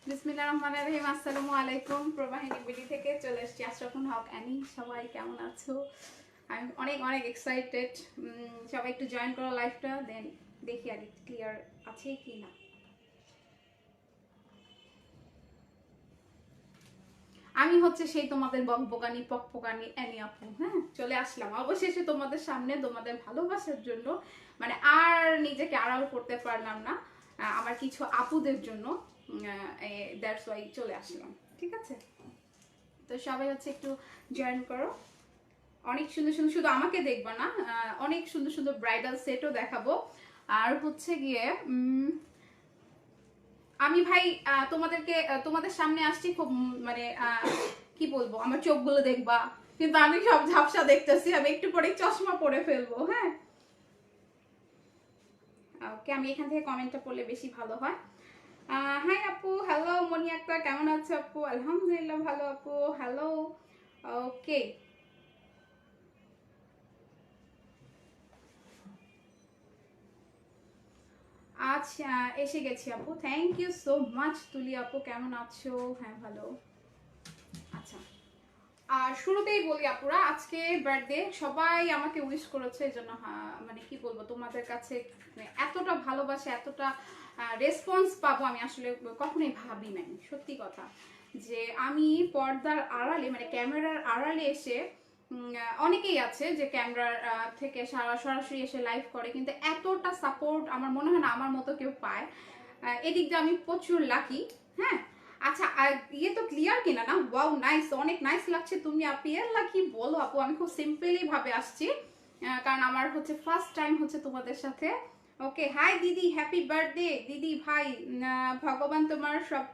বিসমিল্লাহির রহমানির রহিম। আসসালামু আলাইকুম। প্রবাহিনী বিডি থেকে চলে এসেছি আশরাফুল হক অ্যানি। সবাই কেমন আছো? আমি অনেক অনেক এক্সাইটেড। সবাই একটু জয়েন করো লাইভটা, দেন দেখি আগে ক্লিয়ার আছে কি না। আমি হচ্ছে সেই তোমাদের বকবকানি পকপকানি অ্যানি আপু। হ্যাঁ, চলে আসলাম অবশেষে তোমাদের সামনে, তোমাদের ভালোবাসার জন্য। মানে আর নিজেকে আড়াল করতে পারলাম না, আমার কিছু আপুদের জন্য। দ্যাটস ওয়াই চলে আসলাম। ঠিক আছে, তো সবাই হচ্ছে একটু জয়েন করো। অনেক সুন্দর সুন্দর, শুধু আমাকে দেখবা না, অনেক সুন্দর সুন্দর ব্রাইডাল সেটও দেখাবো। আর হচ্ছে গিয়ে আমি ভাই তোমাদেরকে তোমাদের সামনে আসছি খুব মানে কি বলবো, আমার চোখগুলো দেখবা, কিন্তু আমি সব ঝাপসা দেখতেছি, আমি একটু পরে চশমা পরে ফেলবো। হ্যাঁ, ওকে, আমি এখান থেকে কমেন্টটা পড়লে বেশি ভালো হয়। হাই আপু, হ্যালো মনি আক্তার, কেমন আছো আপু? আলহামদুলিল্লাহ ভালো আপু, হ্যালো। ওকে, আচ্ছা এসে গেছি আপু, থ্যাংক ইউ সো মাচ। তুলি আপু কেমন আছো? হ্যাঁ ভালো। আচ্ছা, আর শুরুতেই বলি আপুরা, আজকে বার্থডে, সবাই আমাকে উইশ করেছে, এই জন্য মানে কি বলবো তোমাদের কাছে, মানে এতটা ভালোবাসা, এতটা রেসপন্স পাবো আমি আসলে কখনোই ভাবি নাই। সত্যি কথা, যে আমি পর্দার আড়ালে মানে ক্যামেরার আড়ালে এসে অনেকেই আছে যে ক্যামেরার থেকে সরাসরি এসে লাইভ করে, কিন্তু এতটা সাপোর্ট আমার মনে হয় না আমার মতো কেউ পায়। এদিক দিয়ে আমি প্রচুর লাকি। হ্যাঁ, আচ্ছা, আর ইয়ে তো ক্লিয়ার কিনা না? ওয়াও নাইস, অনেক নাইস লাগছে। তুমি আপু এল্লা কি বলো আপু, আমি খুব সিম্পলি ভাবে আসছি, কারণ আমার হচ্ছে ফার্স্ট টাইম হচ্ছে তোমাদের সাথে। ওকে, হাই দিদি, হ্যাপি বার্থডে দিদি ভাই। ভগবান তোমার সব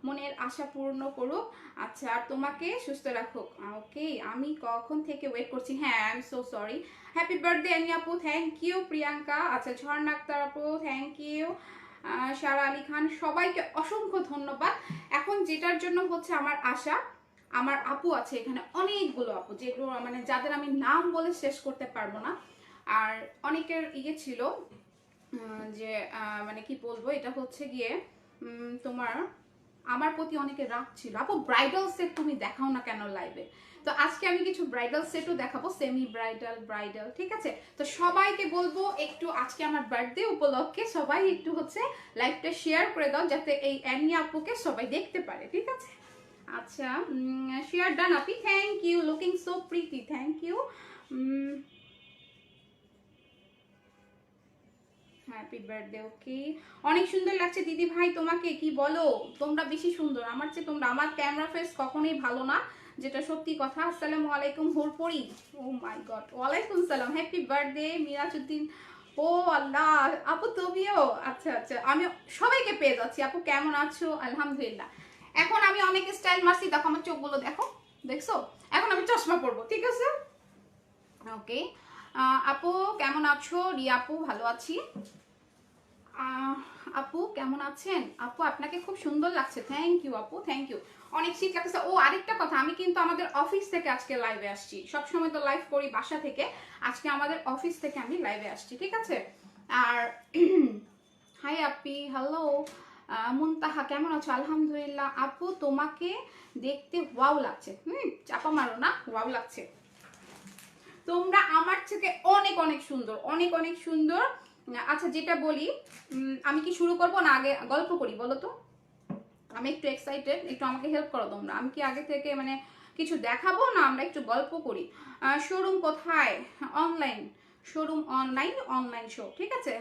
মনের আশা পূর্ণ করুক। আচ্ছা, আর তোমাকে সুস্থ রাখুক। ওকে, আমি কখন থেকে ওয়েট করছি। হ্যাঁ, I am so sorry. Happy birthday Annie আপু, থ্যাংক ইউ। প্রিয়াঙ্কা, আচ্ছা ঝর্ণা আক্তার আপু, থ্যাংক ইউ। সারা আলী খান, সবাইকে অসংখ্য ধন্যবাদ। এখন যেটার জন্য হচ্ছে আমার আশা, আমার আপু আছে এখানে অনেকগুলো আপু, যেগুলো মানে যাদের আমি নাম বলে শেষ করতে পারবো না। আর অনেকের ইয়ে ছিল যে মানে কি বলবো, এটা হচ্ছে গিয়ে তোমার আমার প্রতি অনেকে রাগ ছিল, আপু ব্রাইডাল সেট তুমি দেখাও না কেন লাইভে। তো আজকে আমি কিছু ব্রাইডাল সেটও দেখাবো, সেমি ব্রাইডাল, ব্রাইডাল, ঠিক আছে। তো সবাইকে বলবো একটু আজকে আমার বার্থডে উপলক্ষে সবাই একটু হচ্ছে লাইভটা শেয়ার করে দাও, যাতে এই অ্যানি আপুকে সবাই দেখতে পারে, ঠিক আছে। আচ্ছা, শেয়ার ডান আপি, thank you, looking so pretty, thank you. Happy birthday. Okay, অনেক সুন্দর লাগছে দিদি ভাই তোমাকে, কি বলো, তোমরা বেশি সুন্দর আমার চেয়ে। তোমরা, আমার ক্যামেরা ফেস কখনোই ভালো না, যেটা সত্যি কথা। আসসালামু আলাইকুম হুরপরি, ও মাই গড, ওয়ালাইকুম সালাম, হ্যাপি বার্থডে মিরাজউদ্দিন। ও আল্লাহ, আপু তুমিও? আচ্ছা আচ্ছা, আমি সবাইকে পেয়ে যাচ্ছি। আপু কেমন আছো? আলহামদুলিল্লাহ। এখন আমি অনেক স্টাইল মারছি, দেখো আমার চোখগুলো দেখো, দেখছো? এখন আমি চশমা পরবো, ঠিক আছে। ওকে, আপু কেমন আছো? রিয়া আপু, ভালো আছি। আপু কেমন আছেন? আপু আপনাকে খুব সুন্দর লাগছে, থ্যাংক ইউ আপু, থ্যাংক ইউ। অনেক শীত লাগতেছে। ও আরেকটা কথা, আমি কিন্তু আমাদের অফিস থেকে আজকে লাইভে আসছি। সবসময় তো লাইভ করি বাসা থেকে, আজকে আমাদের অফিস থেকে আমি লাইভে আসছি, ঠিক আছে। আর হাই আপি, হ্যালো। মুনতাহা কেমন আছো? আলহামদুলিল্লাহ আপু, তোমাকে দেখতে ওয়াও লাগছে। চাপা মারো না, ওয়াও লাগছে। তোমরা আমার থেকে অনেক অনেক সুন্দর, অনেক অনেক সুন্দর। আচ্ছা, যেটা বলি, আমি কি শুরু করবো না আগে গল্প করি বলো তো? আমি একটু এক্সাইটেড, একটু আমাকে হেল্প করো তোমরা। আমি কি আগে থেকে মানে কিছু দেখাবো, না আমরা একটু গল্প করি? শোরুম কোথায়? Online showroom, online, online show, ঠিক আছে।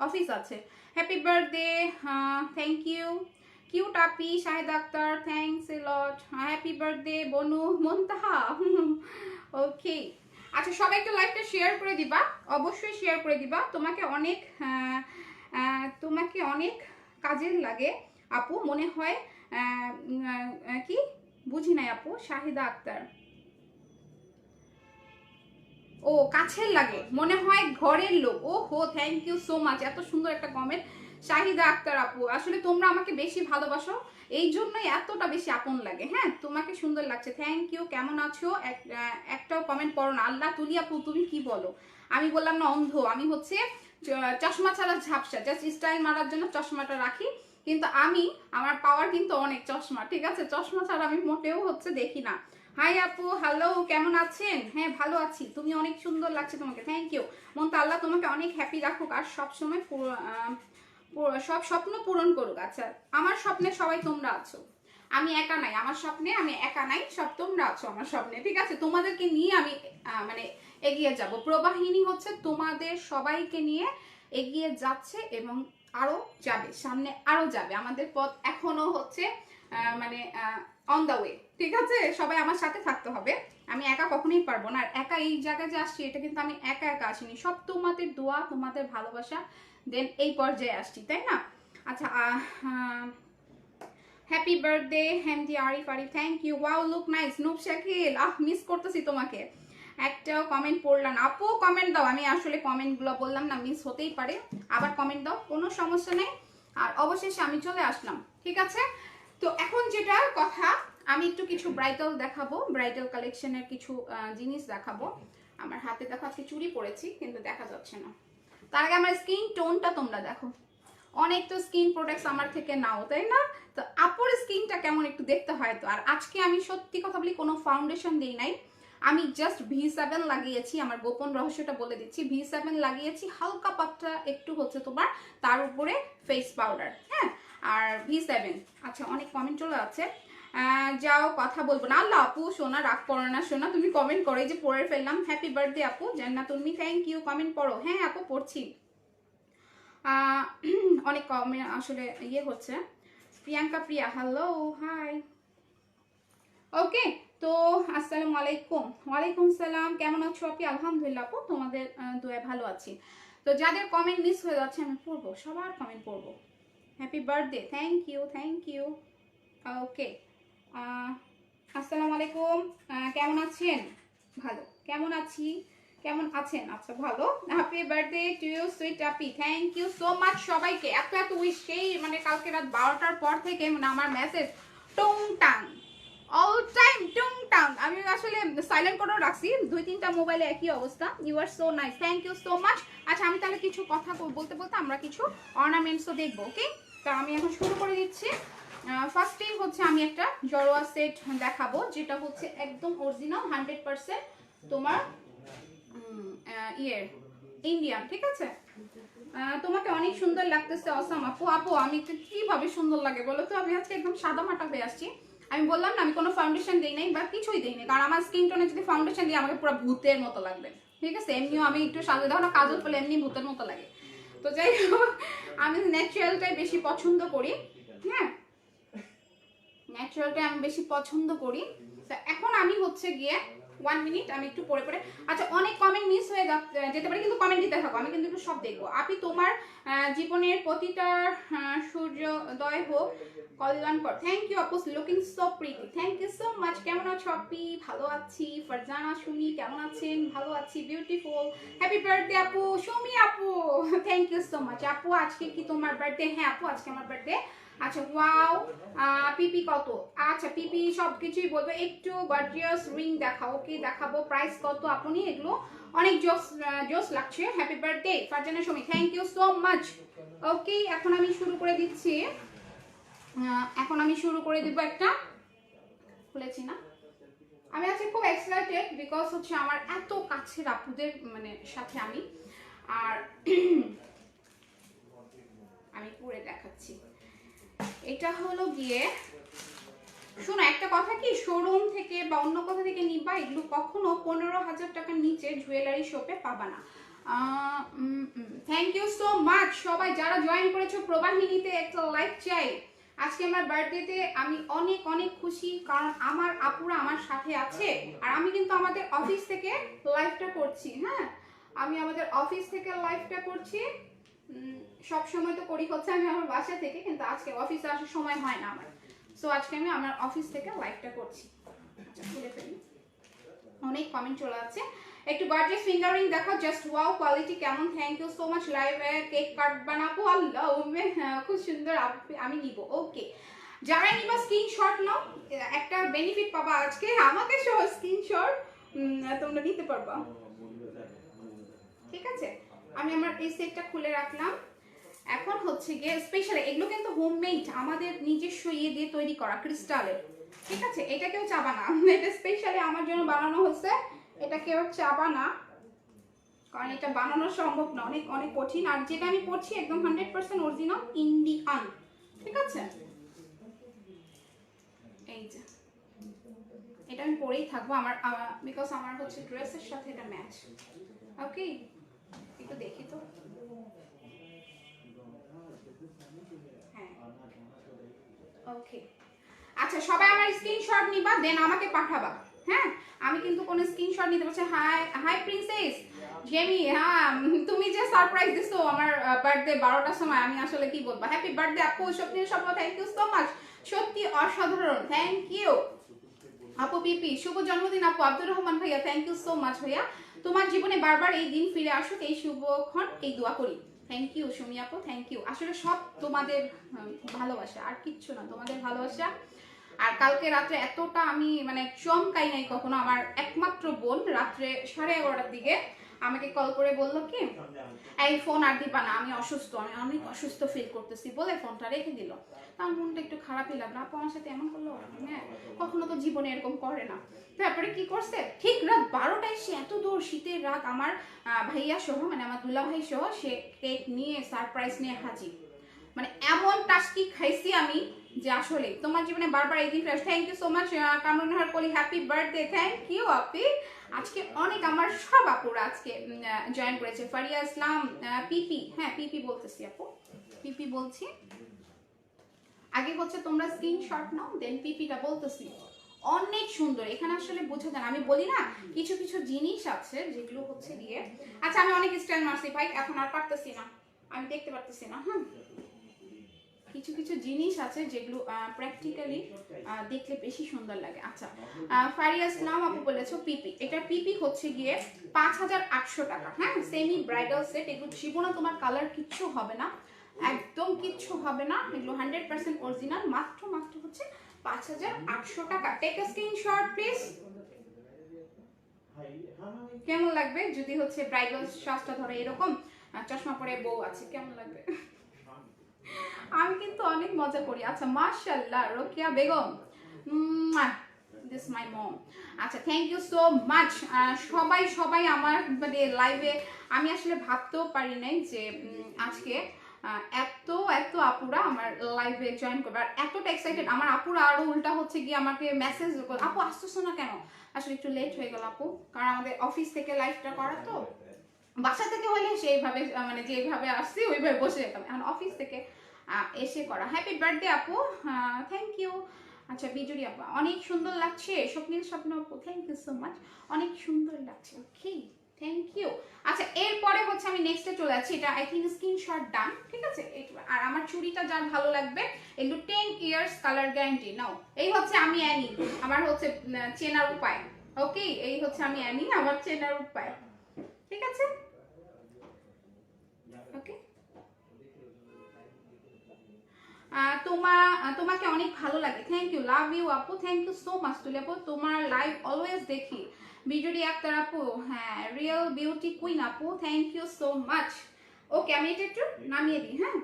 অফিস আছে। Happy birthday, thank you. Cute আপি, Shahid Akhtar, thanks a lot. Happy birthday বনু মুনতাহা। ওকে, আচ্ছা সবাই একটু লাইভটা শেয়ার করে দিবা, অবশ্যই শেয়ার করে দিবা। তোমাকে অনেক তোমাকে অনেক কাজের লাগে আপু, মনে হয়। কি বুঝি নাই আপু? শাহিদা আক্তার, ও কাছের লাগে মনে হয়, ঘরের লোক। ও হো, থ্যাংক ইউ সো মাচ, এত সুন্দর একটা কমেন্ট। শাহিদা আক্তার আপু, আসলে তোমরা আমাকে বেশি ভালোবাসো, এই জন্যই এতটা বেশি আপন লাগে। হ্যাঁ, তোমাকে সুন্দর লাগছে, থ্যাংক ইউ। কেমন আছো? একটাও কমেন্ট পড়ো না। আল্লাহ, তুলি আপু তুমি কি বলো? আমি বললাম না অন্ধ, আমি হচ্ছে চশমা ছাড়া ঝাপসা, জাস্ট স্টাইল মারার জন্য চশমাটা রাখি, কিন্তু আমার পাওয়ার কিন্তু অনেক চশমা, ঠিক আছে? চশমা ছাড়া আমি মোটেও হচ্ছে দেখি না। হাই আপু, হ্যালো, কেমন আছেন? হ্যাঁ ভালো আছি, তুমি অনেক সুন্দর লাগছে তোমাকে, থ্যাংক ইউ। মন তো আল্লাহ তোমাকে অনেক হ্যাপি রাখুক আর সবসময় সব স্বপ্ন পূরণ করুক। আচ্ছা, আমার স্বপ্নে সবাই তোমরা আছো, আমি একা নাই, আমার স্বপ্নে আমি একা নাই, সব তোমরা আছো আমার স্বপ্নে, ঠিক আছে? তোমাদেরকে নিয়ে আমি মানে এগিয়ে যাব। প্রবাহিনী হচ্ছে তোমাদের সবাইকে নিয়ে এগিয়ে যাচ্ছে এবং আরো যাবে, সামনে আরো যাবে। আমাদের পথ এখনো হচ্ছে মানে অন দা ওয়ে, ঠিক আছে? সবাই আমার সাথে থাকতে হবে, আমি একা কখনোই পারবো না। আর একা এই জায়গায় যে আসছি এটা কিন্তু আমি একা একা আসিনি, সব তোমাদের দোয়া, তোমাদের ভালোবাসা, দেন এই পর্যায়ে আসছি, তাই না? আচ্ছা, হ্যাপি বার্থডে হেমদি Arif Arif, thank you. Wow look nice. নুব শাকিল, মিস করতেছি তোমাকে, একটাও কমেন্ট পড়লাম না। আপু কমেন্ট দাও, আমি আসলে কমেন্টগুলো বললাম না, মিস হতেই পারে, আবার কমেন্ট দাও, কোনো সমস্যা নেই। আর অবশেষে আমি চলে আসলাম, ঠিক আছে? তো এখন যেটা কথা, আমি একটু কিছু ব্রাইডাল দেখাবো, ব্রাইডাল কালেকশনের কিছু জিনিস দেখাবো। আমার হাতে দেখো আজকে চুড়ি পরেছি কিন্তু দেখা যাচ্ছে না। তার আগে আমার স্কিন টোনটা তোমরা দেখো, অনেক তো স্কিন প্রোডাক্টস আমার থেকে নাও, তাই না? তো আপুর স্কিনটা কেমন একটু দেখতে হয় তো। আর আজকে আমি সত্যি কথা বলি কোনো ফাউন্ডেশন দিই নাই, আমি জাস্ট V7 লাগিয়েছি। আমার গোপন রহস্যটা বলে দিচ্ছি, V7 লাগিয়েছি, হালকা পাতটা একটু হচ্ছে তোমার, তার উপরে ফেস পাউডার, হ্যাঁ, আর V7। আচ্ছা, অনেক কমেন্ট চলে আছে, যাও কথা বলবো না। আল্লাহ আপু সোনা, রাগ করো না সোনা, তুমি কমেন্ট করো, এই যে পড়ে ফেললাম। হ্যাপি বার্থডে আপু জান্নাত উর্মি, থ্যাংক ইউ, কমেন্ট পড়ো। হ্যাঁ আপু পড়ছি, অনেক কমেন্ট আসলে ইয়ে হচ্ছে। প্রিয়াঙ্কা প্রিয়া, হ্যালো, হাই, ওকে। তো আসসালামু আলাইকুম। ওয়ালাইকুম সালাম, কেমন আছো আপনি? আলহামদুলিল্লাহ আপু, তোমাদের দোয়ায় ভালো আছি। তো যাদের কমেন্ট মিস হয়ে যাচ্ছে আমি পড়বো, সবার কমেন্ট পড়বো। Happy birthday, thank you, thank you. Okay, আসসালামু আলাইকুম, কেমন আছেন? ভালো, কেমন আছি, কেমন আছেন? আচ্ছা ভালো। Happy birthday to you sweet আপি, থ্যাংক ইউ সো মাচ সবাইকে, এত এত উইশ। সেই মানে কালকে রাত 12টার পর থেকে মানে আমার মেসেজ টুংটাং, অল টাইম টুংটাং। আমি আসলে সাইলেন্ট করেও রাখছি, 2-3টা মোবাইলে একই অবস্থা। You are so nice, thank you so much. আচ্ছা, আমি তাহলে কিছু কথা বলতে বলতে আমরা কিছু অর্নামেন্টসও দেখবো, ওকে? তো আমি এখন শুরু করে দিচ্ছি। ফার্স্টেই হচ্ছে আমি একটা জড়োয়া সেট দেখাবো, যেটা হচ্ছে একদম অরিজিনাল 100% তোমার ইয়ের ইন্ডিয়ান, ঠিক আছে? তোমাকে অনেক সুন্দর লাগতেছে অসাম আপু। আপু আমি একটু কিভাবে সুন্দর লাগে বলো তো? আমি আজকে একদম সাদা মাটা হয়ে আসছি। আমি বললাম না আমি কোনো ফাউন্ডেশন দিই নাই বা কিছুই দিই নাই, কারণ আমার স্কিন টোনে যদি ফাউন্ডেশন দিই আমাকে পুরো ভূতের মতো লাগবে, ঠিক আছে? এমনিও আমি একটু সাজা দেখো না, কাজল পেলে এমনি ভূতের মতো লাগে। তো যাই হোক, আমি ন্যাচারালটাই বেশি পছন্দ করি, হ্যাঁ, ন্যাচারালটাই আমি বেশি পছন্দ করি। তো এখন আমি হচ্ছে গিয়ে 1 মিনিট আমি একটু পরে পরে, আচ্ছা অনেক কমেন্ট মিস হয়ে যেতে পারে, কিন্তু কমেন্ট দিতে থাকো, আমি কিন্তু একটু সব দেখবো। আপনি তোমার জীবনের প্রতিটা সূর্যোদয় হোক কল্যাণকর, থ্যাংক ইউ আপু, looking so pretty, thank you so much. কেমন আছো আপনি? ভালো আছি। ফারজানা সুমি, কেমন আছেন? ভালো আছি, বিউটিফুল। হ্যাপি বার্থডে আপু, সুমি আপু, থ্যাংক ইউ সো মাচ। আপু আজকে কি তোমার বার্থডে? হ্যাঁ আপু আজকে আমার বার্থডে। আচ্ছা ওয়াও, পিপি কত? আচ্ছা পিপি সব কিছুই বলবো, একটু গর্জিয়াস রিং দেখাও, ওকে দেখাবো। প্রাইস কত আপনি? এগুলো অনেক জোস জোস লাগছে। Happy birthday Farzana Sumi, thank you so much. Okay, এখন আমি শুরু করে দিচ্ছি, এখন আমি শুরু করে দিব একটা, খুলেছি না? আমি আজকে খুব এক্সাইটেড বিকজ হচ্ছে আমার এত কাছের আপুদের মানে সাথে আমি, আর আমি পরে দেখাচ্ছি। এটা হলো গিয়ে, শোনো একটা কথা, কি শোরুম থেকে বা অন্য কথা থেকে নিবা, এগুলো কখনো 15,000 টাকার নিচে জুয়েলারি শপে পাবা না। থ্যাংক ইউ সো মাচ সবাই যারা জয়েন করেছো প্রবাহিনীতে, একটা লাইক চাই। আজকে আমার বার্থডেতে আমি অনেক অনেক খুশি, কারণ আমার আপুরা আমার সাথে আছে। আর আমি কিন্তু আমাদের অফিস থেকে লাইভটা করছি, হ্যাঁ, আমি আমাদের অফিস থেকে লাইভটা করছি। সব সময় তো করি হচ্ছে আমি আমার বাসা থেকে, কিন্তু আজকে অফিসে আসার সময় হয় না আমার, সো আজকে আমি আমার অফিস থেকে লাইভটা করছি। আচ্ছা খুলে ফেলি, অনেক কমেন্ট চলে আসছে। একটু গর্জিয়াস ফিঙ্গারিং দেখো, জাস্ট ওয়াও, কোয়ালিটি কেমন? Thank you so much. লাইভে কেক কাট বানাবো, আল্লাহ খুব সুন্দর, আমি নিব। ওকে, যারা নিবা স্ক্রিনশট নাও, একটা বেনিফিট পাবা আজকে আমাকে সহ স্ক্রিনশট তোমরা নিতে পারবা, ঠিক আছে? আমি আমার এই সেটটা খুলে রাখলাম। এখন হচ্ছে গিয়ে স্পেশালি এগুলো কিন্তু হোমমেড, আমাদের নিজস্ব ইয়ে দিয়ে তৈরি করা ক্রিস্টালের, ঠিক আছে? এটা কেউ চাবা না, এটা স্পেশালি আমার জন্য বানানো হয়েছে, এটা কেউ চাবা না, কারণ এটা বানানো সম্ভব না, অনেক অনেক কঠিন। আর যেটা আমি পরছি একদম 100% অরিজিনাল ইন্ডিয়ান, ঠিক আছে? এই যে এটা আমি পরেই থাকবো, আমার বিকজ আমার হচ্ছে ড্রেসের সাথে এটা ম্যাচ। ওকে, একটু দেখি তো। হ্যাঁ, ওকে। আচ্ছা, সবাই আমার স্ক্রিনশট নিবা, দেন আমাকে পাঠাবা। হ্যাঁ, আমি কিন্তু কোনো স্ক্রিনশট নিতে পারছি। হাই হাই প্রিন্সেস জেমি, হ্যাঁ তুমি যে সারপ্রাইজ দিছো আমার বার্থডে 12টার সময়, আমি আসলে কি বলবো। হ্যাপি বার্থডে আপু, স্বপ্নের স্বপ্ন, থ্যাংক ইউ সো মাচ, সত্যি অসাধারণ, থ্যাংক ইউ আপু। পিপি শুভ জন্মদিন আপু। আব্দুর রহমান ভাইয়া, থ্যাংক ইউ সো মাচ ভাইয়া। তোমার জীবনে বারবার এই দিন ফিরে আসুক, এই শুভক্ষণ, এই দোয়া করি। থ্যাংক ইউ সুমি আপু, থ্যাংক ইউ। আসলে সব তোমাদের ভালোবাসা, আর কিচ্ছু না, তোমাদের ভালোবাসা। আর কালকে রাত্রে এতটা আমি মানে চমকাই নাই কখনো। আমার একমাত্র বোন রাত্রে 11:30টার দিকে আমাকে কল করে বললো কি, এই ফোন আর দিবা না, আমি অসুস্থ, আমি অনেক অসুস্থ ফিল করতেছি, বলে ফোনটা রেখে দিল। তার মনটা একটু খারাপই লাগলো, আপু আমার সাথে এমন করলো। হ্যাঁ, কখনো তো জীবনে এরকম করে না। তারপরে কি করছে, ঠিক রাত 12টায় সে, এত দূর শীতের রাত, আমার ভাইয়া সহ, মানে আমার দুলা ভাই সহ, সে কেক নিয়ে সারপ্রাইজ নিয়ে হাজির। মানে এমন টাস্কি খাইছি আমি যে আসলে তোমার জীবনে বারবার এই দিন fresh. Thank you so much Kamrunnahar Koli, happy birthday, thank you আপি। আজকে অনেক আমার সব আপুরা আজকে জয়েন করেছে। ফারিয়া ইসলাম, পিপি, হ্যাঁ পিপি বলতেছি আপু, পিপি বলছি। আগে হচ্ছে তোমরা স্ক্রিনশট নাও, দেন পিপিটা বলতেছি। অনেক সুন্দর, এখানে আসলে বোঝা যায় না, আমি বলি না কিছু কিছু জিনিস আছে যেগুলো হচ্ছে গিয়ে। আচ্ছা, আমি অনেক স্টাইল মারছি ভাই, এখন আর পারতেছি না, আমি দেখতে পারতেছি না। হ্যাঁ, কিছু কিছু জিনিস আছে যেগুলো প্র্যাকটিক্যালি দেখলে বেশি সুন্দর লাগে। আচ্ছা, ফারিয়া ইসলাম আপু বলেছো পিপি, এটা পিপি হচ্ছে গিয়ে 5800 টাকা। হ্যাঁ, সেমি ব্রাইডাল সেট, এগুলো জীবনে তোমার কালার কিচ্ছু হবে না, একদম কিচ্ছু হবে না, এগুলো 100% অরিজিনাল, মাত্র মাত্র হচ্ছে 5800 টাকা। Take a screenshot please. কেমন লাগবে যদি হচ্ছে ব্রাইডাল সাজটা ধরে এরকম চশমা পরে বউ আছে, কেমন লাগবে? আমি কিন্তু অনেক মজা করি। আচ্ছা, মাশাআল্লাহ রোকিয়া বেগম, দিস মাই মম। আচ্ছা, থ্যাংক ইউ সো মাচ। সবাই সবাই আমার মানে লাইভে, আমি আসলে ভাবতেও পারি নাই যে আজকে এত এত আপুরা আমার লাইভে জয়েন করবে, আর এতটা এক্সাইটেড আমার আপুরা। আরো উল্টা হচ্ছে গিয়ে আমাকে মেসেজ, আপু আসতেছো না কেন? আসলে একটু লেট হয়ে গেল আপু, কারণ আমাদের অফিস থেকে লাইভটা করা তো। বাসা থেকে হলে সেইভাবে মানে যেভাবে আসছি ওইভাবে বসে যেতাম, এখন অফিস থেকে এসে করা। হ্যাপি বার্থডে আপু, থ্যাংক ইউ। আচ্ছা, বিজুরি আপু, অনেক সুন্দর লাগছে, স্বপ্নের স্বপ্ন আপু, থ্যাংক ইউ সো মাচ, অনেক সুন্দর লাগছে। ওকে, থ্যাংক ইউ। আচ্ছা, এরপরে হচ্ছে আমি নেক্সটে চলে যাচ্ছি, এটা আই থিঙ্ক স্ক্রিনশট ডান, ঠিক আছে? আর আমার চুড়িটা যার ভালো লাগবে, এগুলো 10 ইয়ার্স কালার গ্যারান্টি নাও। এই হচ্ছে আমি অ্যানি, আমার হচ্ছে চেনার উপায়। ওকে, এই হচ্ছে আমি অ্যানি, আমার চেনার উপায়, ঠিক আছে? ওকে, তোমাকে অনেক ভালো লাগে, থ্যাংক ইউ, লাভ ইউ আপু, থ্যাংক ইউ সো মাচ তুলি আপু, তোমার লাইভ অলওয়েজ দেখি। বিজুরি আক্তার আপু, হ্যাঁ রিয়েল বিউটি কুইন আপু, থ্যাংক ইউ সো মাচ। ওকে, আমি এটা একটু নামিয়ে দিই। হ্যাঁ,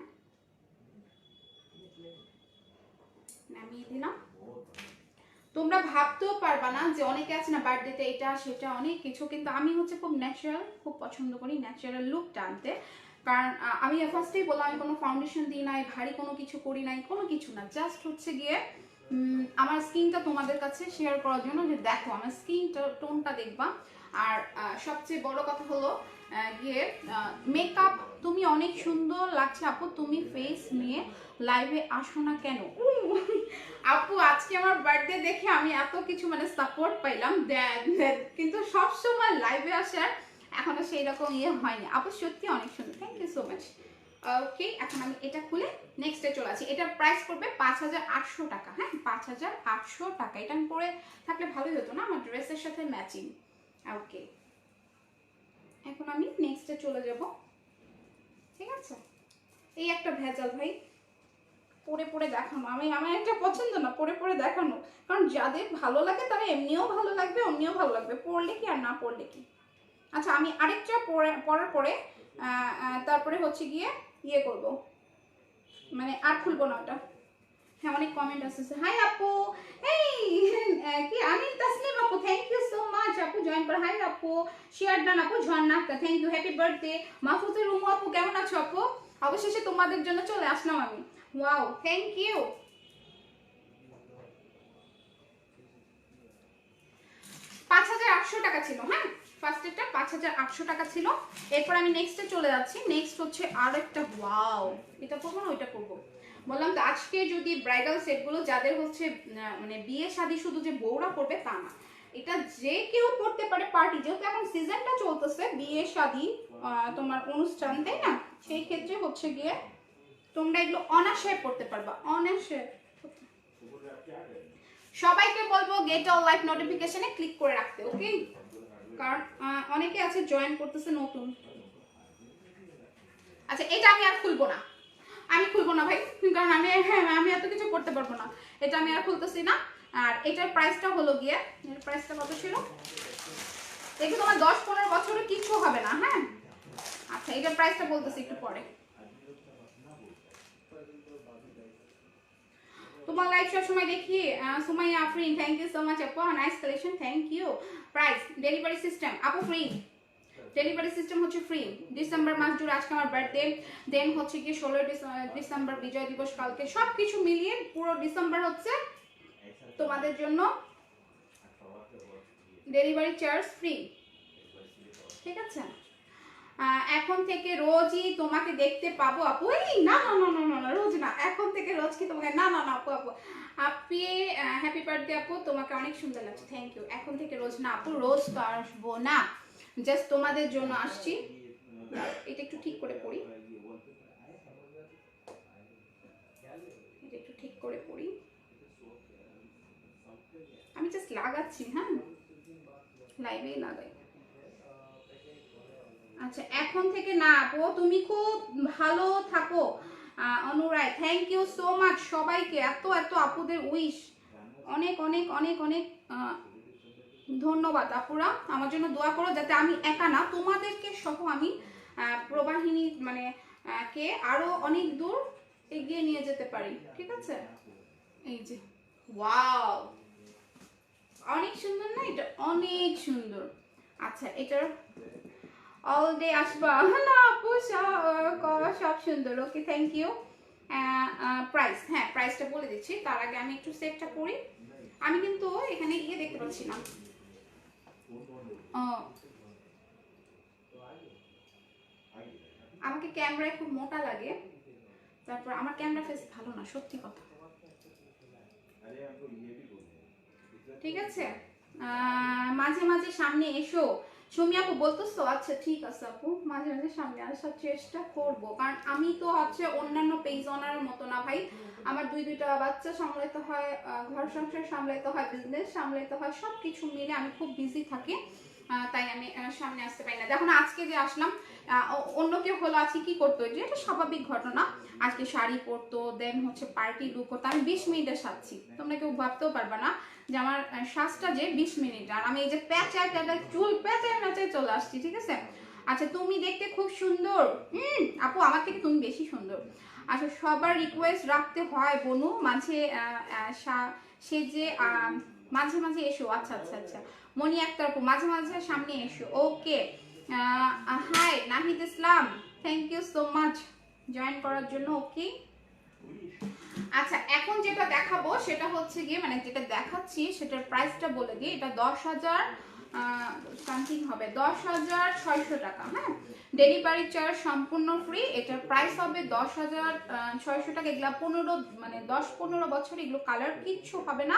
নামিয়ে দিলাম। তোমরা ভাবতেও পারবা না যে অনেকে আছে না বার্থডেতে এটা সেটা অনেক কিছু, কিন্তু আমি হচ্ছে খুব ন্যাচারাল, খুব পছন্দ করি ন্যাচারাল লুক টানতে। কারণ আমি ফার্স্টেই বললাম, আমি কোনো ফাউন্ডেশন দিই নাই, ভারী কোনো কিছু করি নাই, কোনো কিছু না, জাস্ট হচ্ছে গিয়ে আমার স্কিনটা তোমাদের কাছে শেয়ার করার জন্য, যে দেখো আমার স্কিন টোনটা দেখবা। আর সবচেয়ে বড় কথা হলো গিয়ে মেকআপ, তুমি অনেক সুন্দর লাগছে আপু, তুমি ফেস নিয়ে লাইভে আসো না কেন? আপু আজকে আমার বার্থডে দেখে আমি এত কিছু মানে সাপোর্ট পাইলাম, কিন্তু সব সময় লাইভে আসার এখনো সেই রকম ইয়ে হয়নি। আপু সত্যি অনেক সুন্দর, thank you so much. Okay, এখন আমি এটা খুলে নেক্সটে চলে আসি। এটার প্রাইস পড়বে 5800 টাকা। হ্যাঁ, 5800 টাকা। এটা আমি পরে থাকলে ভালোই হতো না, আমার ড্রেসের সাথে ম্যাচিং। ওকে, এখন আমি নেক্সটে চলে যাব, ঠিক আছে? এই একটা ভেজাল ভাই, পরে পরে দেখানো, আমার একটা পছন্দ না পরে পরে দেখানো, কারণ যাদের ভালো লাগে তারা এমনিও ভালো লাগবে, অমনিও ভালো লাগবে, পড়লে কি আর না পড়লে কি। আচ্ছা, আমি আরেকটা পরার পরে তারপরে হচ্ছে গিয়ে ইয়ে করব, মানে আর খুলবো না ওটা। হ্যাঁ অনেক কমেন্ট আসছে। হাই আপু, এই কি আমি তাসলিম আপু, থ্যাংক ইউ সো মাচ আপু জয়েন করে। হাই আপু, শেয়ার ডান আপু, Jharna Akhtar thank you, happy birthday. Mahfuzur Rumu আপু কেমন আছো আপু? অবশেষে তোমাদের জন্য চলে আসলাম আমি। Wow thank you. 5,800 টাকা ছিল। হ্যাঁ ফার্স্টেরটা 5,800 টাকা ছিল। এরপর আমি নেক্সটে চলে যাচ্ছি। নেক্সট হচ্ছে আর একটা, ওয়াও এটা করবো না ওইটা করবো। বললাম তো আজকে যদি ব্রাইডাল সেটগুলো যাদের হচ্ছে মানে বিয়ে শাদী শুধু যে বউরা করবে তা না, এটা যে কেউ করতে পারে পার্টি, যেহেতু এখন সিজনটা চলতেছে বিয়ে শাদী তোমার অনুষ্ঠান, তাই না? সেই ক্ষেত্রে হচ্ছে গিয়ে তোমরা এগুলো অনায়াসে পড়তে পারবা, অনায়াসে। সবাইকে বলবো গেট অল লাইভ নোটিফিকেশনে ক্লিক করে রাখতে, ওকে? কারণ অনেকে আছে জয়েন করতেছে নতুন। আচ্ছা এটা আমি আর খুলবো না, আমি খুলবো না ভাই, কারণ আমি এত কিছু করতে পারবো না। এটা আমি আর খুলতেছি না। আর এটার প্রাইসটা হলো গিয়ে, এর প্রাইসটা কত ছিল? দেখো তোমার 10-15 বছরে কিছু হবে না। হ্যাঁ আচ্ছা এটার প্রাইসটা বলতেছি একটু পরে। তোমার লাইভ সব সময় দেখি। Sumaiya Afrin thank you so much আপু, nice collection thank you. Price delivery system আপু ফ্রি, ডেলিভারি সিস্টেম হচ্ছে ফ্রি। ডিসেম্বর মাস জুড়ে আজকে আমার বার্থডে, দেন হচ্ছে কি 16 ডিসেম্বর বিজয় দিবস, কালকে সব কিছু মিলিয়ে পুরো ডিসেম্বর হচ্ছে তোমাদের জন্য ডেলিভারি চার্জ ফ্রি, ঠিক আছে? এখন থেকে রোজই তোমাকে দেখতে পাবো আপু। এই না না না না না রোজ না, এখন থেকে রোজ কি তোমাকে, না না না আপু আপু আপনি হ্যাপি বার্থডে আপু, তোমাকে অনেক সুন্দর লাগছে থ্যাংক ইউ। এখন থেকে রোজ না আপু, রোজ তো আসবো না, জাস্ট তোমাদের জন্য আসছি। এটা একটু ঠিক করে পড়ি, এটা একটু ঠিক করে পড়ি, আমি জাস্ট লাগাচ্ছি। হ্যাঁ লাইভেই লাগাই। আচ্ছা এখন থেকে না আপু, তুমি খুব ভালো থাকো। অনুরায় থ্যাংক ইউ সো মাচ সবাইকে, এত এত আপুদের উইশ, অনেক অনেক অনেক অনেক ধন্যবাদ আপুরা। আমার জন্য দোয়া করো যাতে আমি একা না, তোমাদেরকে সহ আমি প্রবাহিনী মানে কে আরো অনেক দূর এগিয়ে নিয়ে যেতে পারি, ঠিক আছে? এই যে ওয়াও অনেক সুন্দর না, এটা অনেক সুন্দর। আচ্ছা এটার অল ডে আসবা না আপু, সব সুন্দর, ওকে থ্যাংক ইউ। প্রাইস, হ্যাঁ প্রাইসটা বলে দিচ্ছি, তার আগে আমি একটু সেটটা করি। আমি কিন্তু এখানে গিয়ে দেখতে পাচ্ছি না, আমাকে ক্যামেরায় খুব মোটা লাগে, তারপর আমার ক্যামেরা ফেস ভালো না, সত্যি কথা, ঠিক আছে? মাঝে মাঝে সামনে এসো, সুমি আপু বলতেছো, আচ্ছা ঠিক আছে আপু, মাঝে মাঝে সামনে আসার চেষ্টা করব, কারণ আমি তো হচ্ছে অন্যান্য পেজ অনারের মতো না ভাই, আমার দুইটা বাচ্চা সামলাইতে হয়, ঘর সংসার সামলাইতে হয়, বিজনেস সামলাইতে হয়, সব কিছু মিলে আমি খুব বিজি থাকি, তাই আমি সামনে আসতে পারি না। দেখো না আজকে যে আসলাম, অন্য কেউ হলো আজকে কি করতো, যে এটা স্বাভাবিক ঘটনা, আজকে শাড়ি পরতো, দেন হচ্ছে পার্টি লুক করতো, আমি 20 মিনিটে সাজছি, তোমরা কেউ ভাবতেও পারবে না যে আমার শ্বাসটা যে 20 মিনিট, আর আমি এই যে প্যাঁচায় প্যাঁচায় চুল প্যাঁচায় প্যাঁচায় চলে আসছি, ঠিক আছে? আচ্ছা তুমি দেখতে খুব সুন্দর, আপু আমার থেকে তুমি বেশি সুন্দর। আচ্ছা সবার রিকোয়েস্ট রাখতে হয় বনু, মাঝে সে যে মাঝে মাঝে এসো, আচ্ছা আচ্ছা আচ্ছা মনি আক্তার আপু মাঝে মাঝে সামনে এসো, okay. Hi Nahid Islam thank you so much join করার জন্য, ওকে। আচ্ছা এখন যেটা দেখাবো সেটা হচ্ছে গিয়ে, মানে যেটা দেখাচ্ছি সেটার প্রাইসটা বলে দিই, এটা 10,000 সামথিং হবে, 10,600 টাকা। হ্যাঁ ডেলিভারি চার্জ সম্পূর্ণ ফ্রি, এটার প্রাইস হবে 10,600 টাকা। এগুলো 10-15 বছর এগুলো কালার কিচ্ছু হবে না,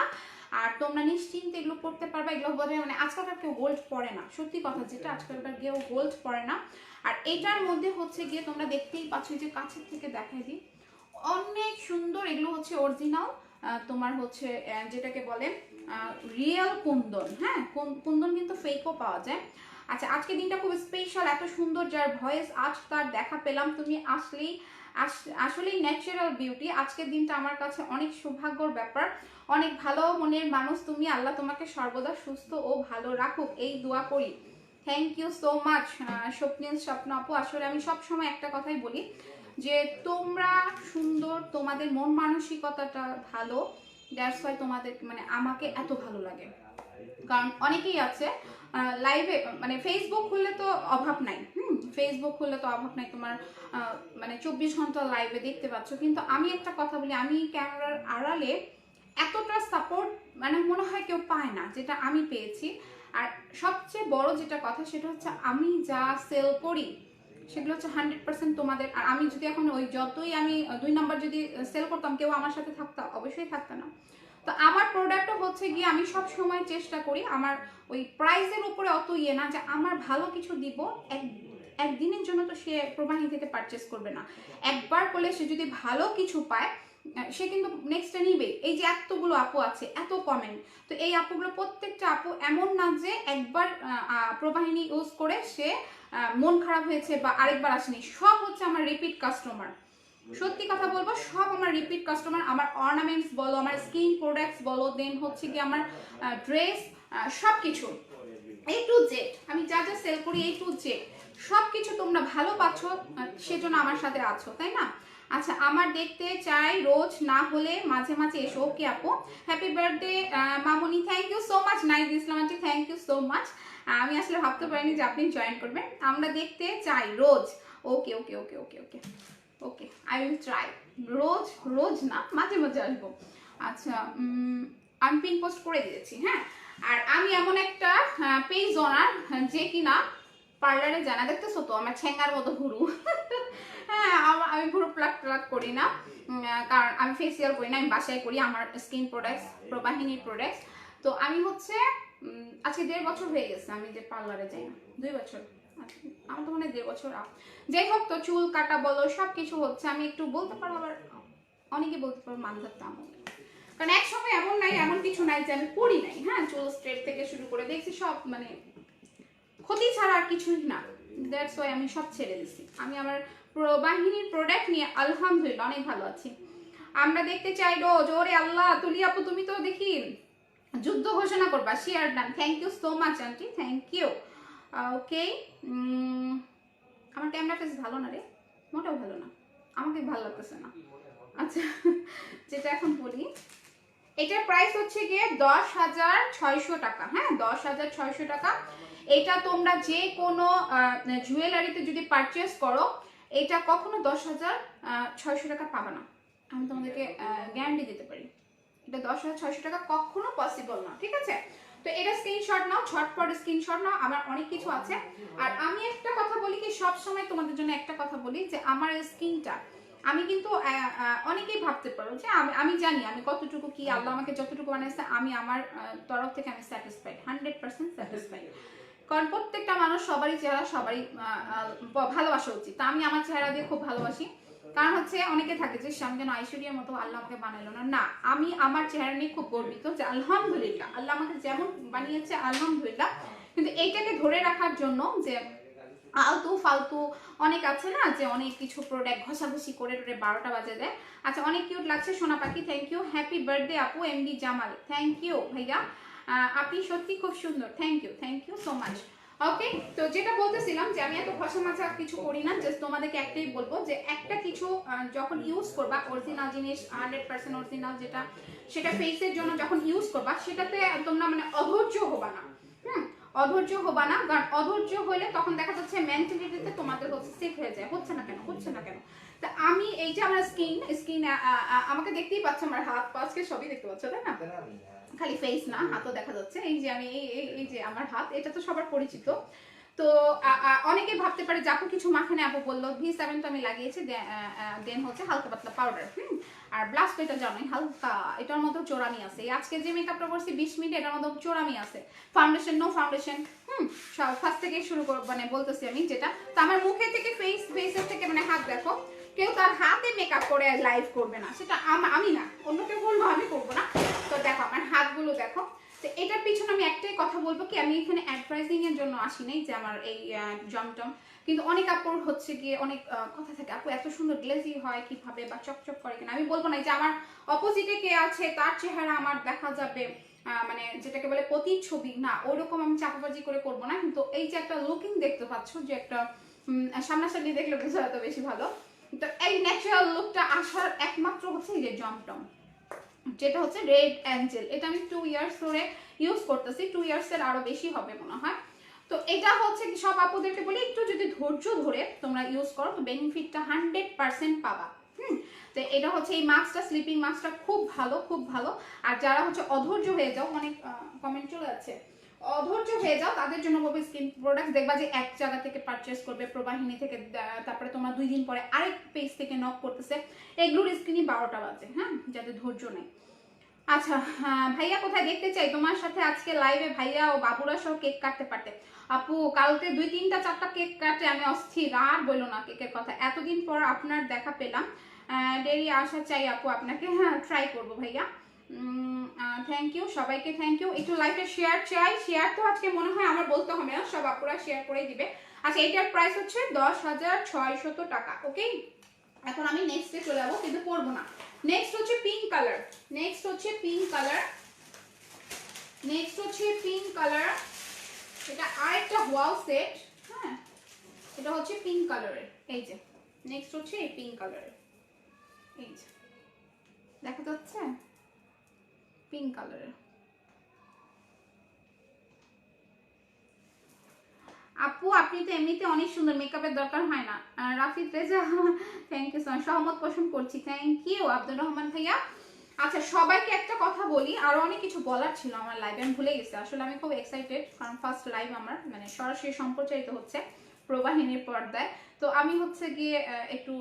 আর তোমরা নিশ্চিন্তে এগুলো পড়তে পারবে। এগুলো মানে আজকালকার কেউ গোল্ড পরে না, সত্যি কথা যেটা, আজকালকার কেউ গোল্ড পরে না। আর এটার মধ্যে হচ্ছে গিয়ে তোমরা দেখতেই পাচ্ছ, যে কাছের থেকে দেখাই দিই, অনেক সুন্দর, এগুলো হচ্ছে অরিজিনাল তোমার হচ্ছে যেটাকে বলে রিয়েল কুন্দন। হ্যাঁ কুন্দন কিন্তু ফেকও পাওয়া যায়। আচ্ছা আজকে দিনটা খুব স্পেশাল, এত সুন্দর যার ভয়েস আজ তার দেখা পেলাম, তুমি আসলেই আসলেই ন্যাচারাল বিউটি। আজকের দিনটা আমার কাছে অনেক সৌভাগ্যর ব্যাপার, অনেক ভালো মনের মানুষ তুমি, আল্লাহ তোমাকে সর্বদা সুস্থ ও ভালো রাখুক এই দোয়া করি। থ্যাংক ইউ সো মাচ স্বপ্নিল স্বপ্ন আপু। আসলে আমি সব সময় একটা কথাই বলি, যে তোমরা সুন্দর, তোমাদের মন মানসিকতাটা ভালো, দ্যাটস ওয়াই তোমাদের মানে আমাকে এত ভালো লাগে। কারণ অনেকেই আছে লাইভে মানে ফেসবুক খুললে তো অভাব নাই, ফেসবুক খুললে তো অভাব নাই, তোমার মানে 24 ঘন্টা লাইভে দেখতে পাচ্ছ, কিন্তু আমি একটা কথা বলি, আমি ক্যামেরার আড়ালে এতটা সাপোর্ট মানে মনে হয় কেউ পায় না যেটা আমি পেয়েছি। আর সবচেয়ে বড় যেটা কথা সেটা হচ্ছে আমি যা সেল করি সেগুলো হচ্ছে 100% তোমাদের। আর আমি যদি এখন ওই যতই আমি 2 নাম্বার যদি সেল করতাম, কেউ আমার সাথে থাকতো? অবশ্যই থাকতো না। তো আমার প্রোডাক্টও হচ্ছে গিয়ে আমি সব সময় চেষ্টা করি আমার ওই প্রাইসের উপরে অত ইয়ে না, যে আমার ভালো কিছু দিব, একদিনের জন্য তো সে প্রবাহী থেকে পারচেস করবে না, একবার করলে সে যদি ভালো কিছু পায় সে কিন্তু নেক্সটে নিবে। এই যে এতগুলো আপু আছে, এত কমেন্ট, তো এই আপুগুলো প্রত্যেকটা আপু এমন না যে একবার প্রবাহিনী ইউজ করে সে মন খারাপ হয়েছে বা আরেকবার আসেনি, সব হচ্ছে আমার রিপিট কাস্টমার। সত্যি কথা বলবো, সব আমার রিপিট কাস্টমার। আমার অর্নামেন্টস বলো, আমার স্কিন প্রোডাক্টস বলো, দেন হচ্ছে কি আমার ড্রেস, সব কিছু A to Z, আমি যা যা সেল করি A to Z সব কিছু তোমরা ভালো পাচ্ছ, সেজন্য আমার সাথে আছো, তাই না? আচ্ছা, আমার দেখতে চাই রোজ না হলে মাঝে মাঝে এসো। ওকে আপু, হ্যাপি বার্থডে মামুনি, thank you so much. Nice Islam aunty, thank you so much. আমি আসলে ভাবতে পারিনি যে আপনি জয়েন করবেন। আমরা দেখতে চাই রোজ। ওকে ওকে ওকে ওকে ওকে ওকে, আই উইল ট্রাই। রোজ রোজ না, মাঝে মাঝে আসবো। আচ্ছা, আমি পিন পোস্ট করে দিয়েছি, হ্যাঁ। আর আমি এমন একটা পেজ ওনার যে কিনা পার্লারে জানা, দেখতেছো তো আমার ছেঙ্গার মতো ভুরু। হ্যাঁ, আমি ভুরু প্লাক প্লাক করি না, কারণ আমি ফেসিয়াল করি না, আমি বাসায় করি আমার স্কিন প্রোডাক্টস, প্রবাহিনীর প্রোডাক্টস। তো আমি হচ্ছে আজকে 1.5 বছর হয়ে গেছে আমি যে পার্লারে যাই না, 2 বছর, আমার তো মনে হয় 1.5 বছর। যাই হোক, তো চুল কাটা বলো সব কিছু হচ্ছে, আমি একটু বলতে পারবো, আবার অনেকে বলতে পারবো মানজারটা আমল, কারণ এক সময় এমন নাই, এমন কিছু নাই যে আমি করি নাই। হ্যাঁ, চুল স্ট্রেট থেকে শুরু করে দেখছি সব, মানে ক্ষতি ছাড়া আর কিছুই না। দ্যাটস ওয়াই আমি সব ছেড়ে দিছি। আমি আমার প্রবাহিনীর প্রোডাক্ট নিয়ে আলহামদুলিল্লাহ অনেক ভালো আছি। আমরা দেখতে চাই রোজ। ওরে আল্লাহ, তুলি আপু তুমি তো দেখি যুদ্ধ ঘোষণা করবা। Share done, thank you so much aunty, thank you. Okay, আমার ক্যামেরা ফেস ভালো না রে, মোটেও ভালো না, আমাকে ভালো লাগতেছে না। আচ্ছা, যেটা এখন বলি, এটার প্রাইস হচ্ছে গিয়ে 10,600 টাকা। হ্যাঁ, 10,600 টাকা। এটা তোমরা যে কোনো জুয়েলারিতে যদি পারচেস করো, এটা কখনো 10,600 টাকা পাবে না, আমি তোমাদেরকে গ্যারান্টি দিতে পারি। এটা 10,600 টাকা কখনো পসিবল না, ঠিক আছে? তো এটা স্ক্রিনশট নাও, ঝটপট স্ক্রিনশট নাও। আমার অনেক কিছু আছে। আর আমি একটা কথা বলি কি, সব সময় তোমাদের জন্য একটা কথা বলি, যে আমার স্কিনটা, আমি কিন্তু অনেকেই ভাবতে পারো যে আমি জানি আমি কতটুকু কি, আল্লাহ আমাকে যতটুকু বানাইছে আমি আমার তরফ থেকে আমি স্যাটিসফাইড, 100% স্যাটিসফাইড। কারণ প্রত্যেকটা মানুষ সবারই চেহারা সবারই ভালোবাসা উচিত। তা আমি আমার চেহারা দিয়ে খুব ভালোবাসি। কারণ হচ্ছে অনেকে থাকে যে আমি যেন ঐশ্বরিয়ার মতো, আল্লাহ আমাকে বানাইলো না। না, আমি আমার চেহারা নিয়ে খুব গর্বিত যে আলহামদুলিল্লাহ আল্লাহ আমাকে যেমন বানিয়েছে আলহামদুলিল্লাহ। কিন্তু এইটাকে ধরে রাখার জন্য যে আলতু ফালতু অনেক আছে না, যে অনেক কিছু প্রোডাক্ট ঘষাঘষি করে 12টা বাজে দেয়। আচ্ছা, অনেক কিউট লাগছে সোনা পাখি, থ্যাংক ইউ। হ্যাপি বার্থডে আপু এমডি জামাল, থ্যাংক ইউ ভাইয়া, আপনি সত্যি খুব সুন্দর, থ্যাংক ইউ সো মাচ। ওকে, তো যেটা বলতেছিলাম যে আমি এত ঘষা মাজা কিছু করি না, জাস্ট তোমাদেরকে একটাই বলবো যে একটা কিছু যখন ইউজ করবা, অরিজিনাল জিনিস 100% অরিজিনাল যেটা, সেটা ফেসের জন্য যখন ইউজ করবা, সেটাতে তোমরা মানে অধৈর্য হবা না। অধৈর্য হবা না, কারণ অধৈর্য হলে তখন দেখা যাচ্ছে মেন্টালিটিতে তোমাদের হচ্ছে সেট হয়ে যায়, হচ্ছে না কেন। তা আমি এই যে আমার স্কিন আমাকে দেখতেই পাচ্ছ, আমার হাত পাশকে সবই দেখতে পাচ্ছ, তাই না? খালি ফেস না, হাতও দেখা যাচ্ছে। এই যে আমি এই যে আমার হাত, এটা তো সবার পরিচিত। তো অনেকে ভাবতে পারে যে আপু কিছু মাখানে, আপু বললো V7 তো আমি লাগিয়েছি, দেন হচ্ছে হালকা পাতলা পাউডার, আর ব্লাশ তো এটা জানোই হালকা, এটার মধ্যে চোরামি আছে। আজকে যে মেকআপটা করছি 20 মিনিট, এটার মধ্যে চোরামি আছে। ফাউন্ডেশন, নো ফাউন্ডেশন, ফার্স্ট থেকে শুরু মানে বলতেছি আমি যেটা। তো আমার মুখে থেকে ফেসের থেকে মানে হাত দেখো, কেউ তার হাতে মেকআপ করে লাইভ করবে না, সেটা আমি না, অন্য কেউ বলবো, আমি করবো না। তো দেখো আমার হাতগুলো দেখো। তো এটার পিছনে আমি একটাই কথা বলবো কি, আমি এখানে অ্যাডভার্টাইজিং এর জন্য আসি নাই যে আমার এই জমটম, কিন্তু অনেক আপুর হচ্ছে গিয়ে অনেক কথা থাকে, আপু এত সুন্দর গ্লেজি হয় কিভাবে বা চকচক করে কিনা। আমি বলবো না যে আমার অপোজিটে কে আছে তার চেহারা আমার দেখা যাবে মানে যেটাকে বলে প্রতিচ্ছবি, না ওইরকম আমি চাপাবাজি করে করবো না। কিন্তু এই যে একটা লুকিং দেখতে পাচ্ছ, যে একটা সামনাসামনি দেখলে বোঝা যেত বেশি ভালো, তো এই ন্যাচারাল লুকটা আসার একমাত্র হচ্ছে এই যে জমটম, যেটা হচ্ছে রেড অ্যাঞ্জেল। এটা আমি 2 ইয়ার্স ধরে ইউজ করতেছি, 2 ইয়ার্সের আরো বেশি হবে মনে হয়। তো এটা হচ্ছে সব আপুদেরকে বলি একটু যদি ধৈর্য ধরে তোমরা ইউজ করো তো বেনিফিটটা 100% পাবা। তো এটা হচ্ছে এই মাস্কটা, স্লিপিং মাস্কটা খুব ভালো, খুব ভালো। আর যারা হচ্ছে অধৈর্য হয়ে যাও, অনেক কমেন্ট চলে যাচ্ছে, অধৈর্য হয়ে যাও তাদের জন্য বলবো স্কিন প্রোডাক্ট দেখবা যে এক জায়গা থেকে পারচেস করবে, প্রবাহিনী থেকে, তারপরে তোমরা 2 দিন পরে আরেক পেজ থেকে নক করতেছে, এগুলোর স্কিনই 12টা বাজে। হ্যাঁ, যাদের ধৈর্য নেই। আচ্ছা ভাইয়া কোথায় দেখতে চাই তোমার সাথে আজকে লাইভে, ভাইয়া ও বাবুরা সহ কেক কাটতে পারতে। আপু কালকে 2, 3টা 4টা কেক কাটে আমি অস্থির, আর বললো না কেকের কথা। এতদিন পর আপনার দেখা পেলাম, দেরি আসা চাই আপু আপনাকে। হ্যাঁ, ট্রাই করবো ভাইয়া। থ্যাংক ইউ সবাইকে, থ্যাংক ইউ। একটু লাইভে শেয়ার চাই, শেয়ার তো আজকে মনে হয় আমার বলতে হবে না, সব আপুরা শেয়ার করে দিবে। আচ্ছা, এটার প্রাইস হচ্ছে 10,600 টাকা। ওকে, এখন আমি নেক্সটে চলে যাবো, কিন্তু পরবো না। নেক্সট হচ্ছে পিঙ্ক কালার, নেক্সট হচ্ছে পিঙ্ক কালার, নেক্সট হচ্ছে পিঙ্ক কালার। এটা আরেকটা ওয়াও সেট। হ্যাঁ, এটা হচ্ছে পিঙ্ক কালারের। এই যে নেক্সট হচ্ছে এই পিঙ্ক কালারের, এই যে দেখা যাচ্ছে পিঙ্ক কালারের। আপু আপনি তো এমনিতে অনেক সুন্দর, মেকআপের দরকার হয় না। Rafid Reza thank you so much, সহমত পোষণ করছি, থ্যাংক ইউ আব্দুর রহমান ভাইয়া। আচ্ছা, সবাইকে একটা কথা বলি, আরো অনেক কিছু বলার ছিল আমার লাইভে, আমি ভুলে গেছি আসলে। আমি খুব এক্সাইটেড, কারণ ফার্স্ট লাইভ আমার মানে সরাসরি সম্প্রচারিত হচ্ছে প্রবাহিনীর পর্দায়। তো আমি হচ্ছে গিয়ে একটু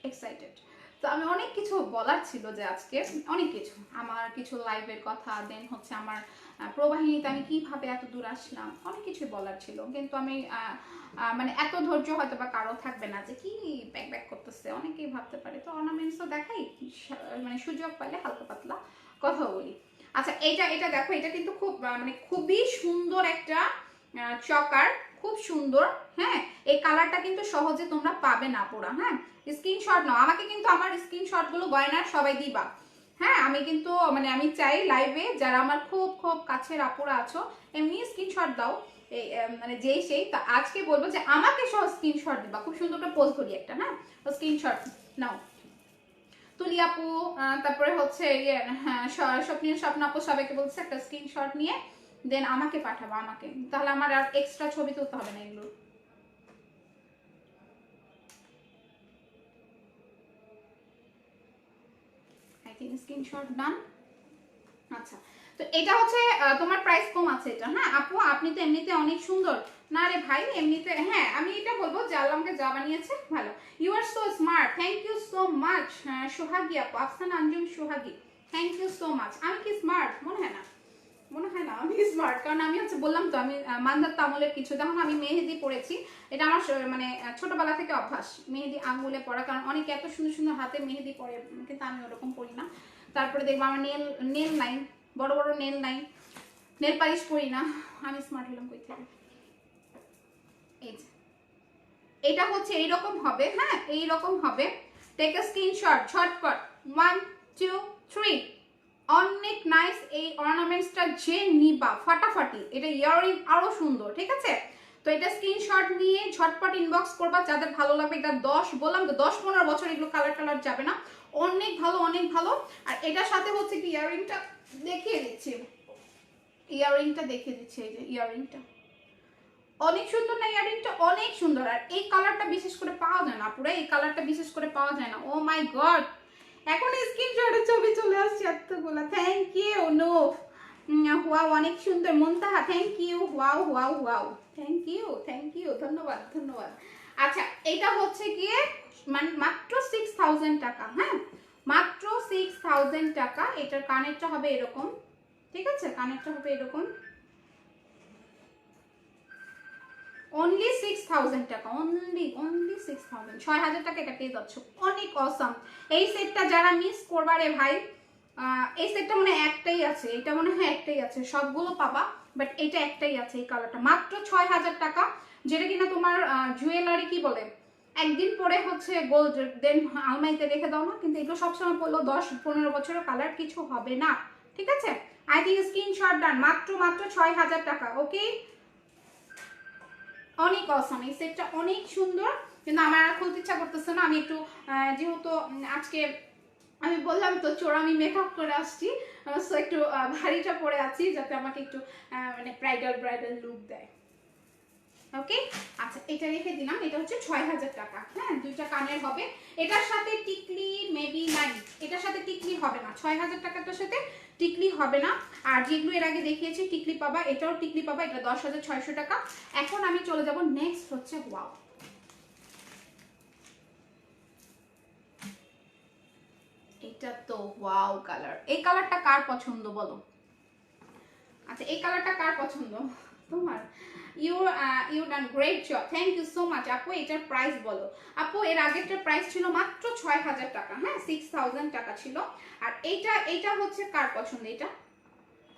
এক্সাইটেড। তো আমি অনেক কিছু বলার ছিল, যে আজকে অনেক কিছু, আমার কিছু লাইভের কথা, দেন হচ্ছে আমার প্রবাহিনীতে আমি কিভাবে এত দূর আসলাম, অনেক কিছু বলার ছিল। কিন্তু আমি মানে এত ধৈর্য হয়তো বা কারো থাকবে না, যে কি ব্যাক ব্যাক করতেছে, অনেকেই ভাবতে পারে। তো অর্নামেন্টসও দেখাই, মানে সুযোগ পাইলে হালকা পাতলা কথা বলি। আচ্ছা, এটা দেখো, এটা কিন্তু খুব মানে খুবই সুন্দর একটা চকার, খুব সুন্দর। হ্যাঁ, এই কালারটা কিন্তু সহজে তোমরা পাবে না পুরা। হ্যাঁ, স্ক্রিনশট নাও, আমাকে কিন্তু আমার স্ক্রিনশট গুলো গয়নার সবাই দিবা। হ্যাঁ, আমি কিন্তু মানে আমি চাই লাইভে যারা আমার খুব খুব কাছের আপুরা আছো, এমনি স্ক্রিনশট দাও, এই মানে যেই সেই। তা আজকে বলবো যে আমাকে সহ স্ক্রিনশট দিবা, খুব সুন্দর করে পোস্ট করি একটা। হ্যাঁ, তো স্ক্রিনশট নাও, তুলি আপু, তারপরে হচ্ছে হ্যাঁ স্বপ্নীল, স্বপ্ন আপু, সবাইকে বলছে একটা স্ক্রিনশট নিয়ে দেন আমাকে পাঠাবো, আমাকে, তাহলে আমার আর এক্সট্রা ছবি তুলতে হবে না এগুলো। আই থিংক স্ক্রিনশট ডান। আচ্ছা, তো এটা হচ্ছে তোমার প্রাইস কম আছে এটা। হ্যাঁ আপু, আপনি তো এমনিতে অনেক সুন্দর। না রে ভাই, এমনিতে হ্যাঁ আমি এটা বলবো যে আল্লাহ আমাকে যা বানিয়েছে ভালো। You are so smart, thank you so much Sohagi আপু, Afsana Anjum Sohagi, thank you so much. আমি কি স্মার্ট? মনে হয় না, মনে হয় না আমি স্মার্ট, কারণ আমি হচ্ছে বললাম তো আমি মান্দার তামলের কিছু, যখন আমি মেহেদি পড়েছি, এটা আমার মানে ছোটবেলা থেকে অভ্যাস মেহেদি আঙ্গুলে পড়া, কারণ অনেকে এত সুন্দর সুন্দর হাতে মেহেদি পরে, কিন্তু আমি ওরকম পড়ি না। তারপরে দেখবো আমার নেল নাই, বড় বড় নেল নাই, নেল পালিশ করি না। আমি স্মার্ট হলাম কই থেকে? এই যে এটা হচ্ছে এইরকম হবে। হ্যাঁ, এইরকম হবে। টেক আ স্ক্রিনশট ঝটপট, 1 2 3। অনেক নাইস এই অর্নামেন্টসটা, যে নিবা ফাটাফাটি। এটা ইয়াররিং আরো সুন্দর, ঠিক আছে? তো এটা স্ক্রিনশট নিয়ে ঝটপট ইনবক্স করবা যাদের ভালো লাগবে। এটা 10 বললাম তো 10-15 বছর এগুলো কালার কালার যাবে না, অনেক ভালো, অনেক ভালো। আর এটার সাথে হচ্ছে কি ইয়াররিংটা দেখিয়ে দিচ্ছি, ইয়াররিংটা দেখিয়ে দিচ্ছি। এই যে ইয়াররিংটা অনেক সুন্দর না? ইয়াররিংটা অনেক সুন্দর। আর এই কালারটা বিশেষ করে পাওয়া যায় না পুরো, এই কালারটা বিশেষ করে পাওয়া যায় না। ও মাই গড, এখন স্ক্রিনশটের ছবি চলে আসছে এতগুলা। থ্যাংক ইউ নূফ, ওয়াও অনেক সুন্দর। Muntaha thank you, wow wow wow, thank you, thank you, ধন্যবাদ ধন্যবাদ। আচ্ছা, এটা হচ্ছে গিয়ে মাত্র 6000 টাকা। হ্যাঁ, মাত্র 6000 টাকা। এটার কানেরটা হবে এরকম, ঠিক আছে? কানেরটা হবে এরকম, অনলি 6000 টাকা, অনলি 6000, 6000 টাকা এটা পেয়ে যাচ্ছ। অনেক অসাম। এই সেটটা যারা মিস করবা রে ভাই, এই সেটটা মনে হয় একটাই আছে, এটা মনে হয় একটাই আছে, সবগুলো পাবা বাট এটা একটাই আছে। এই কালারটা মাত্র 6000 টাকা, যেটা কিনা তোমার জুয়েলারি কি বলে একদিন পরে হচ্ছে গোল্ড দেন আলমারিতে রেখে দাও না, কিন্তু এগুলো সবসময় পড়লো 10-15 বছরের কালার কিছু হবে না, ঠিক আছে? আই থিঙ্ক স্ক্রিনশট ডান। মাত্র 6000 টাকা। ওকে, অনেক অসাম। এই সেটটা অনেক সুন্দর, কিন্তু আমার আর খুলতে ইচ্ছা করতেছে না। আমি একটু যেহেতু আজকে আমি বললাম তো চোরামি মেকআপ করে আসছি, সো একটু ভারীটা পরে আছি যাতে আমাকে একটু মানে ব্রাইডাল লুক দেয়। ওকে, আচ্ছা এটা রেখে দিলাম। এটা হচ্ছে 6000 টাকা। হ্যাঁ, দুইটা কানের হবে, এটার সাথে টিকলি মেবি নাই, এটার সাথে টিকলি হবে না। 6000 টাকাটার সাথে টিকলি হবে না। আর যেগুলো এর আগে দেখিয়েছি টিকলি পাবা, এটাও টিকলি পাবা, এটা 10600 টাকা। এখন আমি চলে যাব নেক্সট হচ্ছে ওয়াও, এটা তো ওয়াও কালার। এই কালারটা কার পছন্দ বলো? আচ্ছা এই কালারটা কার পছন্দ? তোমার? You done great job, thank you so much আপু। এটার প্রাইস বলো আপু। এর আগেরটার প্রাইস ছিল মাত্র 6000 টাকা। হ্যাঁ, 6000 টাকা ছিল। আর এইটা হচ্ছে কার পছন্দ?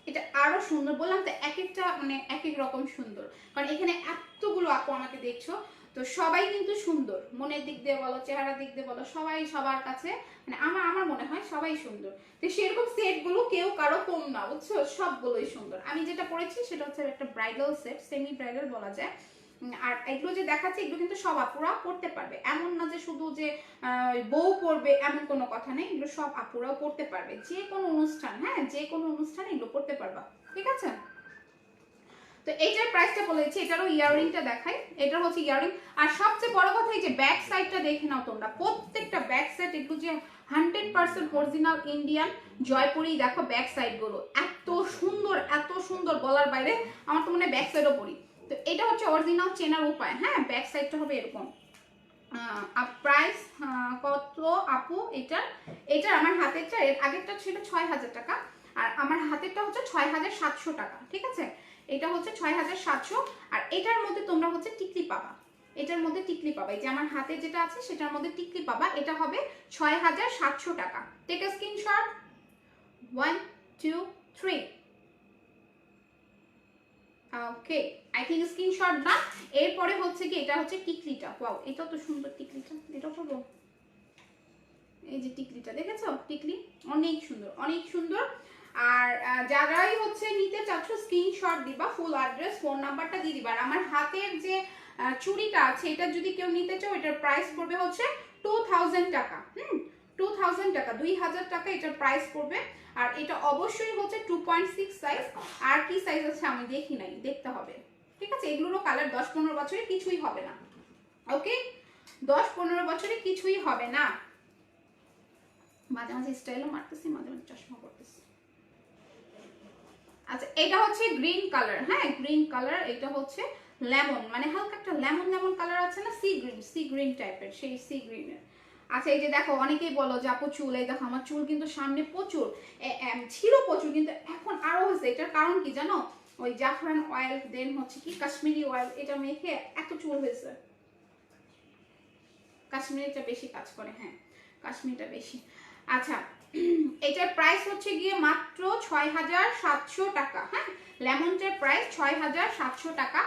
এটা আরো সুন্দর। বললাম তো এক একটা মানে এক এক রকম সুন্দর, কারণ এখানে এতগুলো আপু আমাকে দেখছো, তো সবাই কিন্তু সুন্দর, মনের দিক দিয়ে বলো, চেহারার দিক দিয়ে বলো, সবাই সবার কাছে মানে আমার মনে হয় সবাই সুন্দর। তো সেরকম সেটগুলো কেউ কারো কম না, বুঝছো, সবগুলোই সুন্দর। আমি যেটা পরেছি সেটা হচ্ছে একটা ব্রাইডাল সেট, সেমি ব্রাইডাল বলা যায়। আর এগুলো যে দেখাচ্ছে এগুলো কিন্তু সব আপুরা পড়তে পারবে, এমন না যে শুধু যে বউ পড়বে এমন কোনো কথা নেই, এগুলো সব আপুরাও পড়তে পারবে, যে কোনো অনুষ্ঠান, হ্যাঁ যে কোনো অনুষ্ঠানে এগুলো পড়তে পারবা, ঠিক আছে। তো এইটার প্রাইসটা বলেছি। এটারও ইয়াররিংটা দেখাই, এটার হচ্ছে ইয়াররিং। আর সবচেয়ে বড় কথা এই যে ব্যাক সাইডটা দেখে নাও তোমরা, প্রত্যেকটা ব্যাক সাইড এগুলো যে 100% অরিজিনাল ইন্ডিয়ান জয়পুরি। দেখো ব্যাক সাইড গুলো এত সুন্দর বলার বাইরে। আমার তো মনে হয় ব্যাক সাইডও পরি। তো এটা হচ্ছে অরিজিনাল চেনার উপায়। হ্যাঁ, ব্যাক সাইডটা হবে এরকম। প্রাইস কত আপু এটার আমার হাতেরটা, এর আগেরটা ছিল 6000 টাকা, আর আমার হাতেরটা হচ্ছে 6700 টাকা, ঠিক আছে। এটা হচ্ছে 6700। আর এটার মধ্যে তোমরা হচ্ছে টিকলি পাবা, এটার মধ্যে টিকলি পাবা, এই যে আমার হাতে যেটা আছে সেটার মধ্যে টিকলি পাবা। এটা হবে 6700 টাকা। Take a screenshot, 1 2 3। Okay, I think screenshot না। এরপরে হচ্ছে কি, এটা হচ্ছে টিকলিটা। ওয়াও, এটাও তো সুন্দর টিকলিটা, এটা করবো। এই যে টিকলিটা দেখেছো, টিকলি অনেক সুন্দর। আর যারাই হচ্ছে নিতে চাচ্ছ স্ক্রিনশট দিবা, ফুল অ্যাড্রেস ফোন নাম্বারটা দিয়ে দিবা। আর আমার হাতের যে চুড়িটা আছে এটা যদি কেউ নিতে চাও, এটার প্রাইস পড়বে হচ্ছে 2000 টাকা। 2000 টাকা, 2000 টাকা এটার প্রাইস পড়বে। আর এটা অবশ্যই হচ্ছে 2.6 সাইজ। আর কি সাইজ আছে আমি দেখি নাই, দেখতে হবে, ঠিক আছে। এগুলোরও কালার 10-15 বছরে কিছুই হবে না। ওকে, 10-15 বছরে কিছুই হবে না। মাঝে মাঝে স্টাইলও মারতেছি, মাঝে মাঝে চশমা পরতেছি। আচ্ছা এটা হচ্ছে গ্রিন কালার। হ্যাঁ, গ্রিন কালার। এটা হচ্ছে লেমন, মানে হালকা একটা লেমন কালার আছে না, সি গ্রিন টাইপের, সেই সি গ্রিনের। আচ্ছা এই যে দেখো, অনেকেই বলো যে আপু চুল, এই দেখো আমার চুল কিন্তু সামনে প্রচুর ছিল প্রচুর, কিন্তু এখন আরো হয়েছে। এটার কারণ কি জানো? ওই জাফরান অয়েল, দেন হচ্ছে কি কাশ্মীরি অয়েল, এটা মেখে এত চুল হয়েছে। কাশ্মীরিটা বেশি কাজ করে, হ্যাঁ কাশ্মীরিটা বেশি। আচ্ছা এটার প্রাইস হচ্ছে গিয়ে মাত্র 6700 টাকা। হ্যাঁ, লেমনটার প্রাইস 6700 টাকা।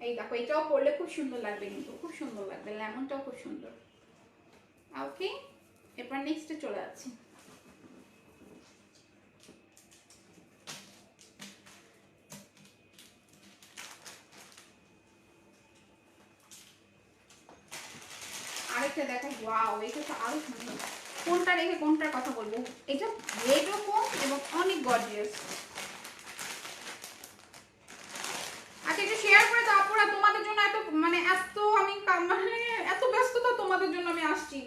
এই দেখো, এটাও পরলে খুব সুন্দর লাগবে, কিন্তু খুব সুন্দর লাগবে, লেমনটাও খুব সুন্দর। ওকে, এরপর নেক্সটে চলে যাচ্ছি। আরেকটা দেখো, ওয়াও এটা তো আরো সুন্দর। কোনটা রেখে কোনটার কথা বলবো? এটা রেডও কম এবং অনেক গর্জিয়াস। আচ্ছা একটু শেয়ার করে দাও আপুরা, তোমাদের জন্য এত মানে এত আমি মানে এত ব্যস্ততা, তোমাদের জন্য আমি আসছি।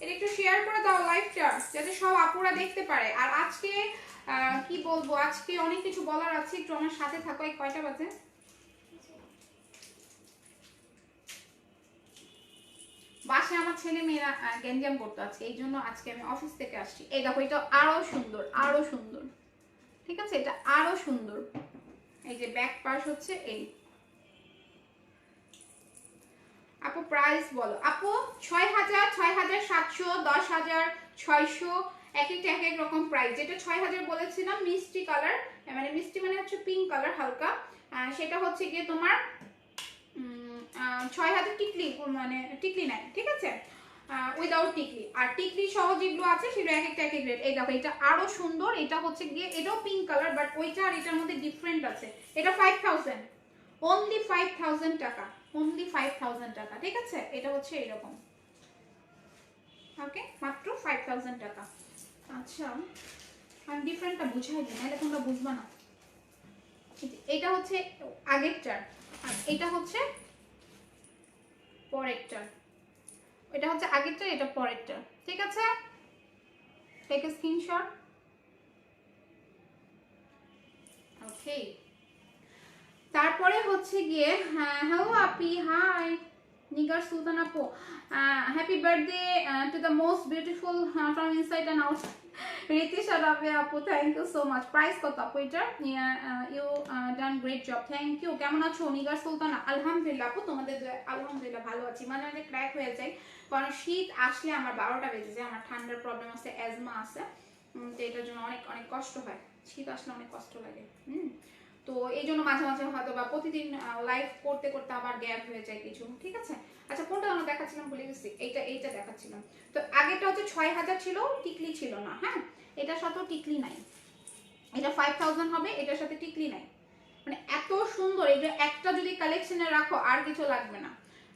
এটা একটু শেয়ার করে দাও লাইভটা, যাতে সব আপুরা দেখতে পারে। আর আজকে কি বলবো, আজকে অনেক কিছু বলার আছে, একটু আমার সাথে থাকো। এই কয়টা বাজে? বাসায় আমার ছেলে মেয়েরা গ্যাঞ্জাম করতো আজকে, এই জন্য আজকে আমি অফিস থেকে আসছি। এই দেখো, এটা আরো সুন্দর, ঠিক আছে, এটা আরো সুন্দর। এই যে ব্যাক পাশ হচ্ছে এই। আপু প্রাইস বলো আপু। 6000, 6700, 10000, 600, এক এক রকম প্রাইস। যেটা 6000 বলেছিলাম মিষ্টি কালার, মানে মিষ্টি মানে হচ্ছে পিঙ্ক কালার হালকা, সেটা হচ্ছে গিয়ে তোমার 6000 টিকলি, মানে টিকলি নাই, ঠিক আছে, উইদাউট টিকলি। আর টিকলি সহ যেগুলো আছে সেগুলো এক একটা এক এক রেট। এই দেখো, এটা আরো সুন্দর। এটা হচ্ছে গিয়ে এটাও পিঙ্ক কালার, বাট ওইটা আর এটার মধ্যে ডিফারেন্ট আছে। এটা 5000, অনলি 5000 টাকা, অনলি 5000 টাকা, ঠিক আছে। এটা হচ্ছে এরকম, ওকে, মাত্র 5000 টাকা। আচ্ছা আমি ডিফারেন্টটা বুঝাই দিই, নাহলে তোমরা বুঝবা না। এটা হচ্ছে আগেরটার, আর এটা হচ্ছে পরেরটার। এটা হচ্ছে আগেরটার, এটা পরেরটার, ঠিক আছে? Take a screenshot. ওকে, তারপরে হচ্ছে গিয়ে হ্যালো আপি, হাই নিগার সুলতান আপু, happy birthday to the most beautiful from inside and out Ritisha রাবে আপু, thank you so much. Price কত আপু এটার? You done great job, thank you. কেমন আছো নিগার সুলতান? আলহামদুলিল্লাহ আপু, তোমাদের আলহামদুলিল্লাহ ভালো আছি। মানে অনেক ক্র্যাক হয়ে যায়, কারণ শীত আসলে আমার 12টা বেজে যায়, আমার ঠান্ডার প্রবলেম আছে, অ্যাজমা আছে, তো এটার জন্য অনেক অনেক কষ্ট হয়, শীত আসলে অনেক কষ্ট লাগে। তো এই জন্য মাঝে মাঝে হয়তো বা প্রতিদিন লাইভ করতে করতে আবার গ্যাপ হয়ে যায় কিছু, ঠিক আছে? আচ্ছা কোনটা আমরা দেখাচ্ছিলাম ভুলে গেছি, এইটা দেখাচ্ছিলাম। তো আগেটা হচ্ছে 6000 ছিল, টিকলি ছিল না, হ্যাঁ এটার সাথেও টিকলি নাই, এটা 5000 হবে, এটার সাথে টিকলি নাই। মানে এত সুন্দর, এটা একটা যদি কালেকশনে রাখো আর কিছু লাগবে না,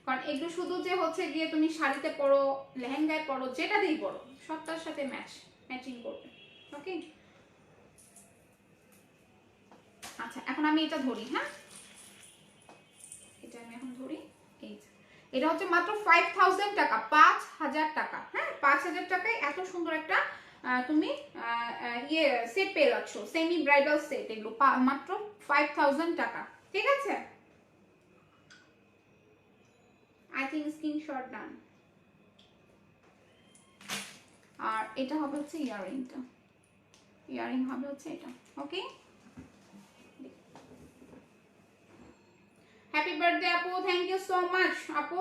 কারণ এগুলো শুধু যে হচ্ছে গিয়ে তুমি শাড়িতে পরো, লেহেঙ্গায় পরো, যেটা দিয়েই পরো সবটার সাথে ম্যাচিং করবে। ওকে, আচ্ছা এখন আমি এটা ধরি, হ্যাঁ এটা আমি এখন ধরি। এই এটা হচ্ছে মাত্র 5000 টাকা, 5000 টাকা, হ্যাঁ 5000 টাকায় এত সুন্দর একটা তুমি ইয়ে সেট পেয়ে যাচ্ছ, সেমি ব্রাইডাল সেট, এগুলো মাত্র 5000 টাকা, ঠিক আছে? আই থিঙ্ক স্ক্রিনশট ডান। আর এটা হবে হচ্ছে ইয়াররিংটা, ইয়াররিং হবে হচ্ছে এটা। ওকে, হ্যাপি বার্থডে আপু, থ্যাংক ইউ সো মাচ আপু।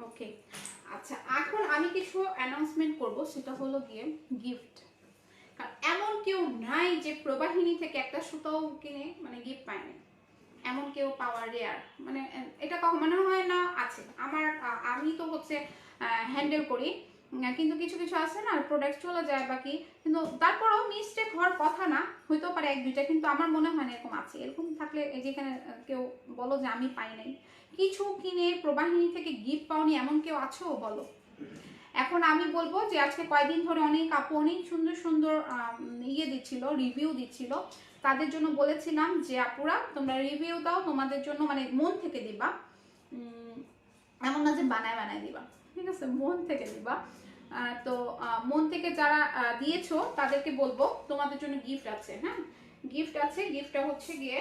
ওকে, আচ্ছা এখন আমি কিছু অ্যানাউন্সমেন্ট করব, সেটা হলো গিয়ে গিফট। কারণ এমন কেউ নাই যে প্রবাহিনী থেকে একটা সুতাও কিনে মানে গিফট পায়নি, এমন কেউ পাওয়া রেয়ার, মানে এটা মনে হয় না আছে। আমি তো হচ্ছে হ্যান্ডেল করি, কিন্তু কিছু কিছু আছে না প্রোডাক্ট চলে যায় বাকি, কিন্তু তারপরেও মিস্টেক হওয়ার কথা না, হইতেও পারে এক দুইটা, কিন্তু আমার মনে হয় না এরকম আছে। এরকম থাকলে যেখানে কেউ বলো যে আমি পাই নাই, কিছু কিনে প্রবাহিনী থেকে গিফট পাওনি এমন কেউ আছো বলো? এখন আমি বলবো যে আজকে কয়েকদিন ধরে অনেক আপু অনেক সুন্দর সুন্দর ইয়ে দিচ্ছিল, রিভিউ দিচ্ছিল, তাদের জন্য বলেছিলাম যে আপুরা তোমরা রিভিউ দাও, তোমাদের জন্য মানে মন থেকে দিবা, এমন না যে বানায় বানায় দিবা, ঠিক আছে? মন থেকে দিবা। তো মন থেকে যারা দিয়েছো তাদেরকে বলবো তোমাদের জন্য গিফট আছে, হ্যাঁ গিফট আছে। গিফটটা হচ্ছে গিয়ে,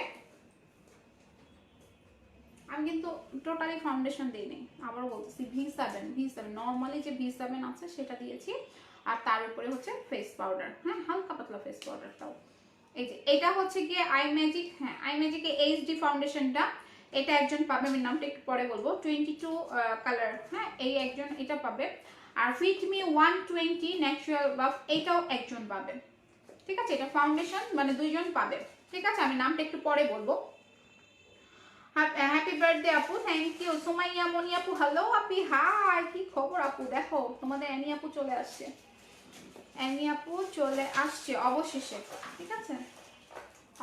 আমি কিন্তু টোটালি ফাউন্ডেশন দিইনি, আবার বলতেছি V7 নর্মালি যে V7 আছে সেটা দিয়েছি, আর তার উপরে হচ্ছে ফেস পাউডার, হ্যাঁ হালকা পাতলা ফেস পাউডারটাও। এই যে এটা হচ্ছে গিয়ে আই ম্যাজিক, হ্যাঁ আই ম্যাজিক HD ফাউন্ডেশনটা, এটা একজন পাবে, আমি নামটা একটু পরে বলবো, 22 কালার, হ্যাঁ এই একজন এটা পাবে। আর ফিট মি 120 ন্যাচারাল বাফ, এটাও একজন পাবে, ঠিক আছে? এটা ফাউন্ডেশন মানে দুইজন পাবে, ঠিক আছে? আমি নামটা একটু পরে বলবো। হ্যাপি বার্থডে আপু, থ্যাংক ইউ। সুমাইয়া মনি আপু, হ্যালো আপি, হাই কি খবর আপু? দেখো তোমাদের অ্যানি আপু চলে আসছে, অ্যানি আপু চলে আসছে অবশেষে, ঠিক আছে?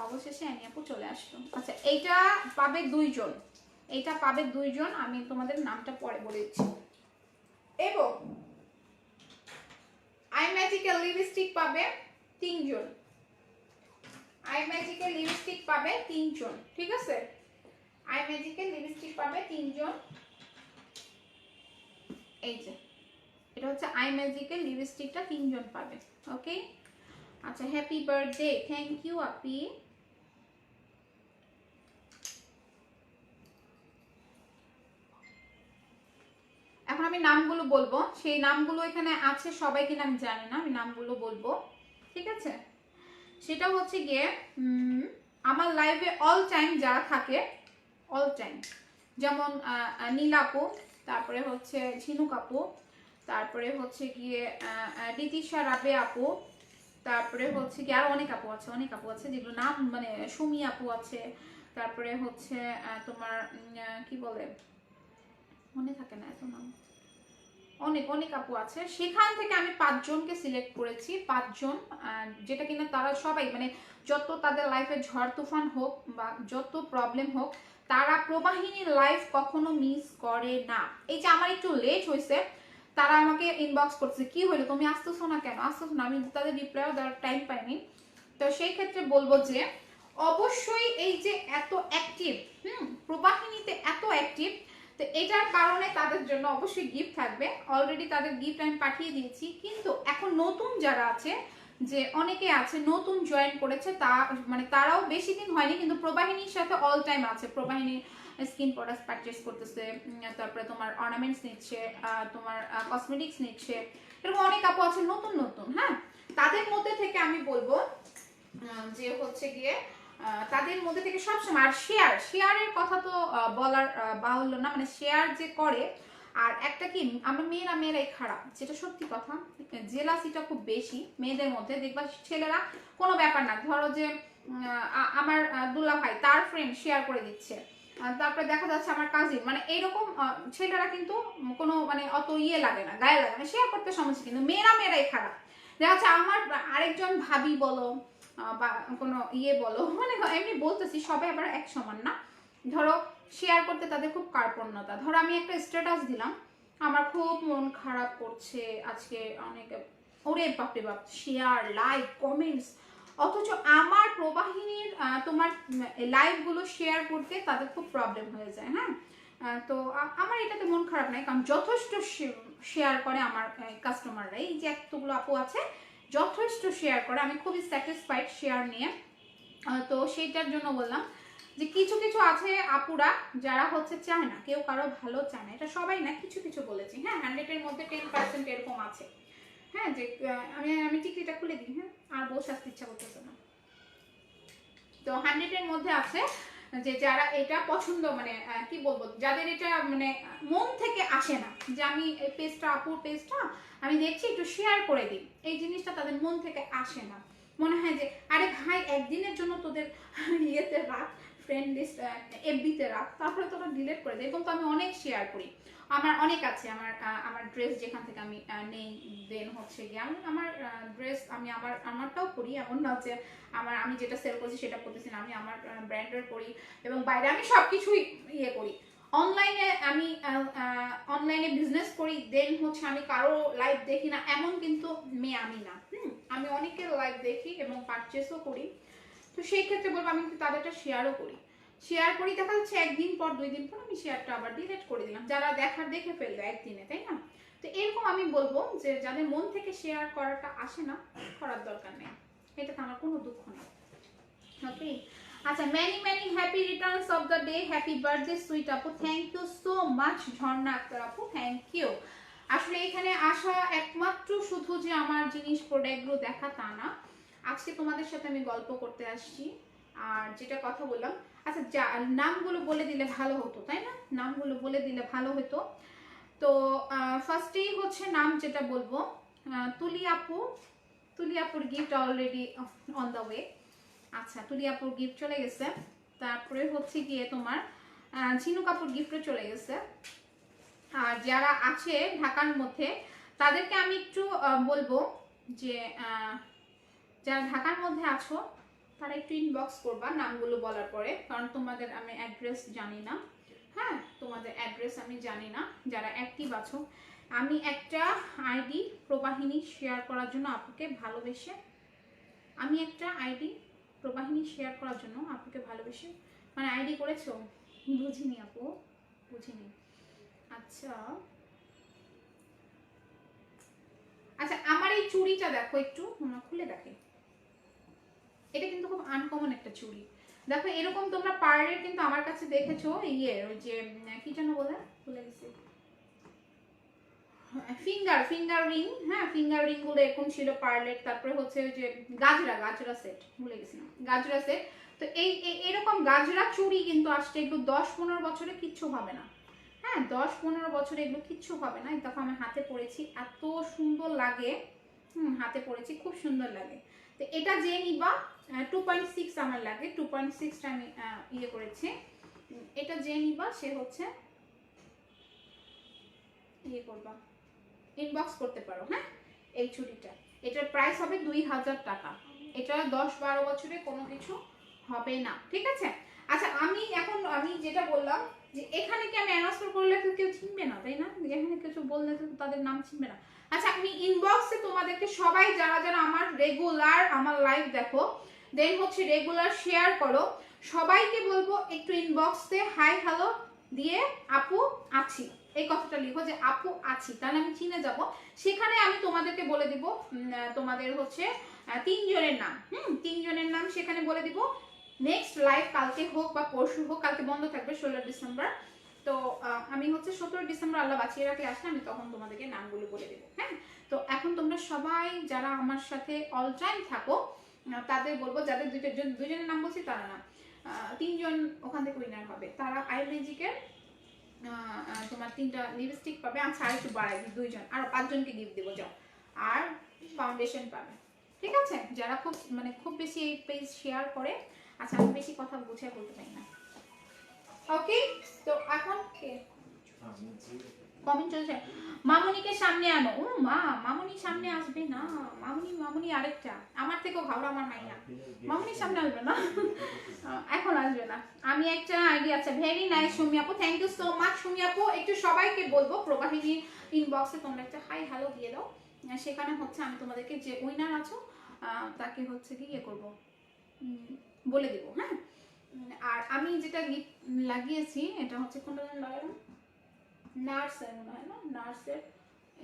অবশেষে অ্যানি আপু চলে আসলো। আচ্ছা এইটা পাবে দুইজন, এইটা পাবে দুইজন, আমি তোমাদের নামটা পরে বলে দিচ্ছি। এবং আই ম্যাজিক্যাল লিপস্টিক পাবে তিনজন, আই ম্যাজিক্যাল লিপস্টিক পাবে তিনজন, ঠিক আছে? আই ম্যাজিক্যাল লিপস্টিক পাবে তিনজন, এই যে এটা হচ্ছে আই ম্যাজিক্যাল লিপস্টিকটা তিনজন পাবে। ওকে, আচ্ছা হ্যাপি বার্থডে, থ্যাংক ইউ আপি। এখন আমি নামগুলো বলবো, সেই নামগুলো এখানে আছে সবাই কিনা আমি জানি না, আমি নামগুলো বলবো, ঠিক আছে? সেটা হচ্ছে গিয়ে আমার লাইভে অল টাইম যারা থাকে, অল টাইম, যেমন নীল আপু, তারপরে হচ্ছে ঝিনুক আপু, তারপরে হচ্ছে গিয়ে রিতিশা রাবে আপু, তারপরে হচ্ছে কি আরো অনেক আপু আছে, অনেক আপু আছে যেগুলো নাম মানে সুমি আপু আছে, তারপরে হচ্ছে তোমার কি বলে মনে থাকে না এত নাম, অনেক অনেক আপু আছে। সেখান থেকে আমি 5 জনকে সিলেক্ট করেছি, 5 জন, যেটা কিনা তারা সবাই মানে যত তাদের লাইফে ঝড় তুফান হোক বা যত প্রবলেম হোক, তারা প্রবাহিনীর লাইভ কখনো মিস করে না। এই যে আমার একটু লেট হয়েছে, তারা আমাকে ইনবক্স করছে কি হলো তুমি আসতেছো না কেন, আসতেছো না, আমি তাদের রিপ্লাইও দেওয়ার টাইম পাইনি। তো সেই ক্ষেত্রে বলবো যে অবশ্যই এই যে এত অ্যাক্টিভ, প্রবাহিনীতে এত অ্যাক্টিভ, তো এটার কারণে তাদের জন্য অবশ্যই গিফট থাকবে। অলরেডি তাদের গিফট আমি পাঠিয়ে দিয়েছি, কিন্তু এখন নতুন যারা আছে, যে অনেকে আছে নতুন জয়েন করেছে, তা মানে তারাও বেশি দিন হয়নি কিন্তু প্রবাহিনীর সাথে অল টাইম আছে। প্রবাহিনী স্কিন প্রোডাক্টস পারচেস করতেছে, তারপরে তোমার অর্নামেন্টস নিচ্ছে, তোমার কসমেটিক্স নিচ্ছে, এরকম অনেক আপু আছে নতুন নতুন। হ্যাঁ, তাদের মধ্যে থেকে আমি বলবো যে হচ্ছে গিয়ে তাদের মধ্যে থেকে সবসময়, আর শেয়ারের কথা তো বলার বাহুল্য না, মানে শেয়ার যে করে। আর একটা কি, আমরা মেয়েরাই খারাপ, যেটা সত্যি কথা, জেলাসিটা খুব বেশি মেয়েদের মধ্যে। দেখবা ছেলেরা কোনো ব্যাপার না, ধরো যে আমার দুলা ভাই তার ফ্রেন্ড শেয়ার করে দিচ্ছে, তারপরে দেখা যাচ্ছে আমার কাজিন, মানে এইরকম ছেলেরা কিন্তু কোনো মানে অত ইয়ে লাগে না, গায়ে লাগে না, শেয়ার করতে সমস্যা। কিন্তু মেয়েরাই খারাপ। দেখা যাচ্ছে আমার আরেকজন ভাবি বলো বা কোনো ইয়ে বলো, মানে এমনি বলতেছি, সবাই আবার এক সমান না। ধরো শেয়ার করতে তাদের খুব কার্পণ্যতা। ধরো আমি একটা স্ট্যাটাস দিলাম, আমার খুব মন খারাপ করছে আজকে, অনেক ওরে বাপরে বাপ শেয়ার, লাইক, কমেন্টস, অথচ আমার প্রবাহিনীর তোমার লাইভগুলো শেয়ার করতে তাদের খুব প্রবলেম হয়ে যায়। হ্যাঁ, তো আমার এটাতে মন খারাপ নাই, কারণ যথেষ্ট শেয়ার করে আমার কাস্টমাররা। এই যে এতগুলো আপু আছে যথেষ্ট শেয়ার করে, আমি খুবই স্যাটিসফাইড শেয়ার নিয়ে। তো সেইটার জন্য বললাম যে কিছু কিছু আছে আপুরা যারা হচ্ছে চায় না, কেউ কারো ভালো চায় না, এটা সবাই না, কিছু কিছু বলেছি। হ্যাঁ, 100-এর মধ্যে 10% এরকম আছে। হ্যাঁ, যে আমি টিকলিটা খুলে দিই, হ্যাঁ, আর বসে আসতে ইচ্ছা করতেছে না। তো 100-এর মধ্যে আছে যে যারা এটা পছন্দ, মানে কি বলবো, যাদের এটা মানে মন থেকে আসে না, যে আমি এই পেজটা, আপুর পেজটা আমি দেখছি একটু শেয়ার করে দিই, এই জিনিসটা তাদের মন থেকে আসে না। মনে হয় যে আরে ভাই একদিনের জন্য তোদের ইয়েতে রাখ, ফ্রেন্ড লিস্ট এফবিতে রাখ, তারপরে তোরা ডিলিট করে দে। এরকম তো আমি অনেক শেয়ার করি, আমার অনেক আছে। আমার ড্রেস যেখান থেকে আমি নেই, দেন হচ্ছে গিয়ে আমার ড্রেস আমি আমারটাও করি, এমন না যে আমি যেটা সেল করছি সেটা করতেছি না, আমি আমার ব্র্যান্ডের করি, এবং বাইরে আমি সবকিছুই ইয়ে করি। অনলাইনে আমি অনলাইনে বিজনেস করি, দেন হচ্ছে আমি কারো লাইভ দেখি না, এমন কিন্তু মেয়ে আমি না। আমি অনেকের লাইভ দেখি এবং পারচেসও করি। তো সেই ক্ষেত্রে বলবো আমি কিন্তু তাদেরটা শেয়ারও করি। দেখা যাচ্ছে একদিন পর 2 দিন পর আমি শেয়ারটা আবার ডিলিট করে দিলাম, যারা দেখে ফেললো একদিনে, তাই না? তো এরকম আমি বলবো যে যাদের মন থেকে শেয়ার করাটা আসে না, করার দরকার নেই, এটাতে আমার কোনো দুঃখ নেই। ওকে, আচ্ছা, many happy Returns of the day, happy birthday sweet আপু, থ্যাংক ইউ সো মাচ ঝর্ণা আক্তার আপু, থ্যাংক ইউ। আসলে এখানে আসা একমাত্র শুধু যে আমার জিনিস প্রোডাক্টগুলো দেখা তা না, আজকে তোমাদের সাথে আমি গল্প করতে আসছি। আর যেটা কথা বললাম, আচ্ছা নামগুলো বলে দিলে ভালো হতো, তাই না? নামগুলো বলে দিলে ভালো হতো। তো ফার্স্টেই হচ্ছে নাম যেটা বলবো, তুলি আপুর gift already on the way. আচ্ছা, তুলি আপুর গিফট চলে গেছে। তারপরে হচ্ছে গিয়ে তোমার ঝিনুক আপুর গিফটও চলে গেছে। আর যারা আছে ঢাকার মধ্যে তাদেরকে আমি একটু বলবো যে যারা ঢাকার মধ্যে আছো তারা একটু ইনবক্স করবা নামগুলো বলার পরে, কারণ তোমাদের আমি অ্যাড্রেস জানি না। হ্যাঁ, তোমাদের অ্যাড্রেস আমি জানি না, যারা অ্যাক্টিভ আছো। আমি একটা আইডি প্রবাহিনী শেয়ার করার জন্য আপুকে ভালোবেসে, মানে আইডি করেছো? বুঝিনি আপু, বুঝিনি। আচ্ছা, আমার এই চুড়িটা দেখো, একটু খুলে দেখে, এটা কিন্তু খুব আনকমন একটা চুড়ি। দেখো এরকম তোমরা পার্লের কিন্তু আমার কাছে দেখেছো, ওই যে কি যেন বলে, ভুলে গেছি, ফিঙ্গার রিং। হ্যাঁ, ফিঙ্গার রিং গুলো এরকম ছিল পার্লের। তারপরে হচ্ছে ওই যে গাজরা সেট, ভুলে গেছিলাম, গাজরা সেট। তো এরকম গাজরা চুড়ি কিন্তু আসছে, এগুলো 10-15 বছরে কিচ্ছু হবে না। হ্যাঁ, 10-15 বছরে এগুলো কিচ্ছু হবে না। দেখো আমি হাতে পরেছি, এত সুন্দর লাগে। হাতে পরেছি, খুব সুন্দর লাগে। তো এটা যে নিবা, 2.6 আমার লাগে, 2.6টা আমি ইয়ে করেছি। এটা যে নিবা সে হচ্ছে ইয়ে করবা, ইনবক্স করতে পারো। হ্যাঁ, এই চুড়িটা, এটার প্রাইস হবে 2000 টাকা। এটা 10-12 বছরে কোনো কিছু হবে না, ঠিক আছে? আচ্ছা আমি যেটা বললাম যে এখানে কি আমি অ্যানাউন্সমেন্ট করলে তো কেউ চিনবে না, তাই না? এখানে কিছু বললে তো তাদের নাম চিনবে না। আচ্ছা আমি ইনবক্সে তোমাদেরকে সবাই যারা যারা আমার রেগুলার আমার লাইভ দেখো, দেন হচ্ছে রেগুলার শেয়ার করো, সবাইকে বলবো একটু ইনবক্সে হাই হ্যালো দিয়ে আপু আছি এই কথাটা লিখো যে আপু আছি, তাহলে আমি চিনে যাব। সেখানে আমি তোমাদেরকে বলে দিব তোমাদের হচ্ছে 3 জনের নাম, 3 জনের নাম সেখানে বলে দিব। নেক্সট লাইভ কালকে হোক বা পরশু হোক, কালকে বন্ধ থাকবে 16 ডিসেম্বর। তো আমি হচ্ছে 17 ডিসেম্বর আল্লাহ বাঁচিয়ে রাখলে আসলে আমি তখন তোমাদেরকে নামগুলো বলে দেবো। হ্যাঁ, তো এখন তোমরা সবাই যারা আমার সাথে অল টাইম থাকো তাদের বলবো, যাদের দুজনের নাম বলছি তারা না, 3 জন ওখান থেকে উইনার হবে। তারা আই ম্যাজিকের তোমার 3টা লিপস্টিক পাবে। আচ্ছা আর একটু বাড়াই দিই, 2 জন আর 5 জনকে গিফট দেবো যাও, আর ফাউন্ডেশন পাবে। ঠিক আছে, যারা খুব বেশি এই পেজ শেয়ার করে। আচ্ছা আমি বেশি কথা গুছিয়ে বলতে পারি না। ওকে, তো এখন কমেন্ট চলছে মামুনিকে সামনে আনো। ও মা, মামুনি সামনে আসবে না। মামুনি আরেকটা আমার থেকেও ভালো, আমার মাইয়া। মামুনি সামনে আসবে না এখন আসবে না। আমি একটা আইডিয়া আছে। ভেরি নাইস সুমি আপু, thank you so much Sumi আপু। একটু সবাইকে বলবো প্রবাহিনী ইনবক্সে তোমরা একটা হাই হ্যালো দিয়ে দাও। সেখানে হচ্ছে আমি তোমাদেরকে যে উইনার আছো তাকে হচ্ছে কি ইয়ে করবো, বলে দিব। হ্যাঁ, আর আমি যেটা লিপ লাগিয়েছি এটা হচ্ছে কোনটা লাগালাম, নার্সের মনে হয় না, নার্সের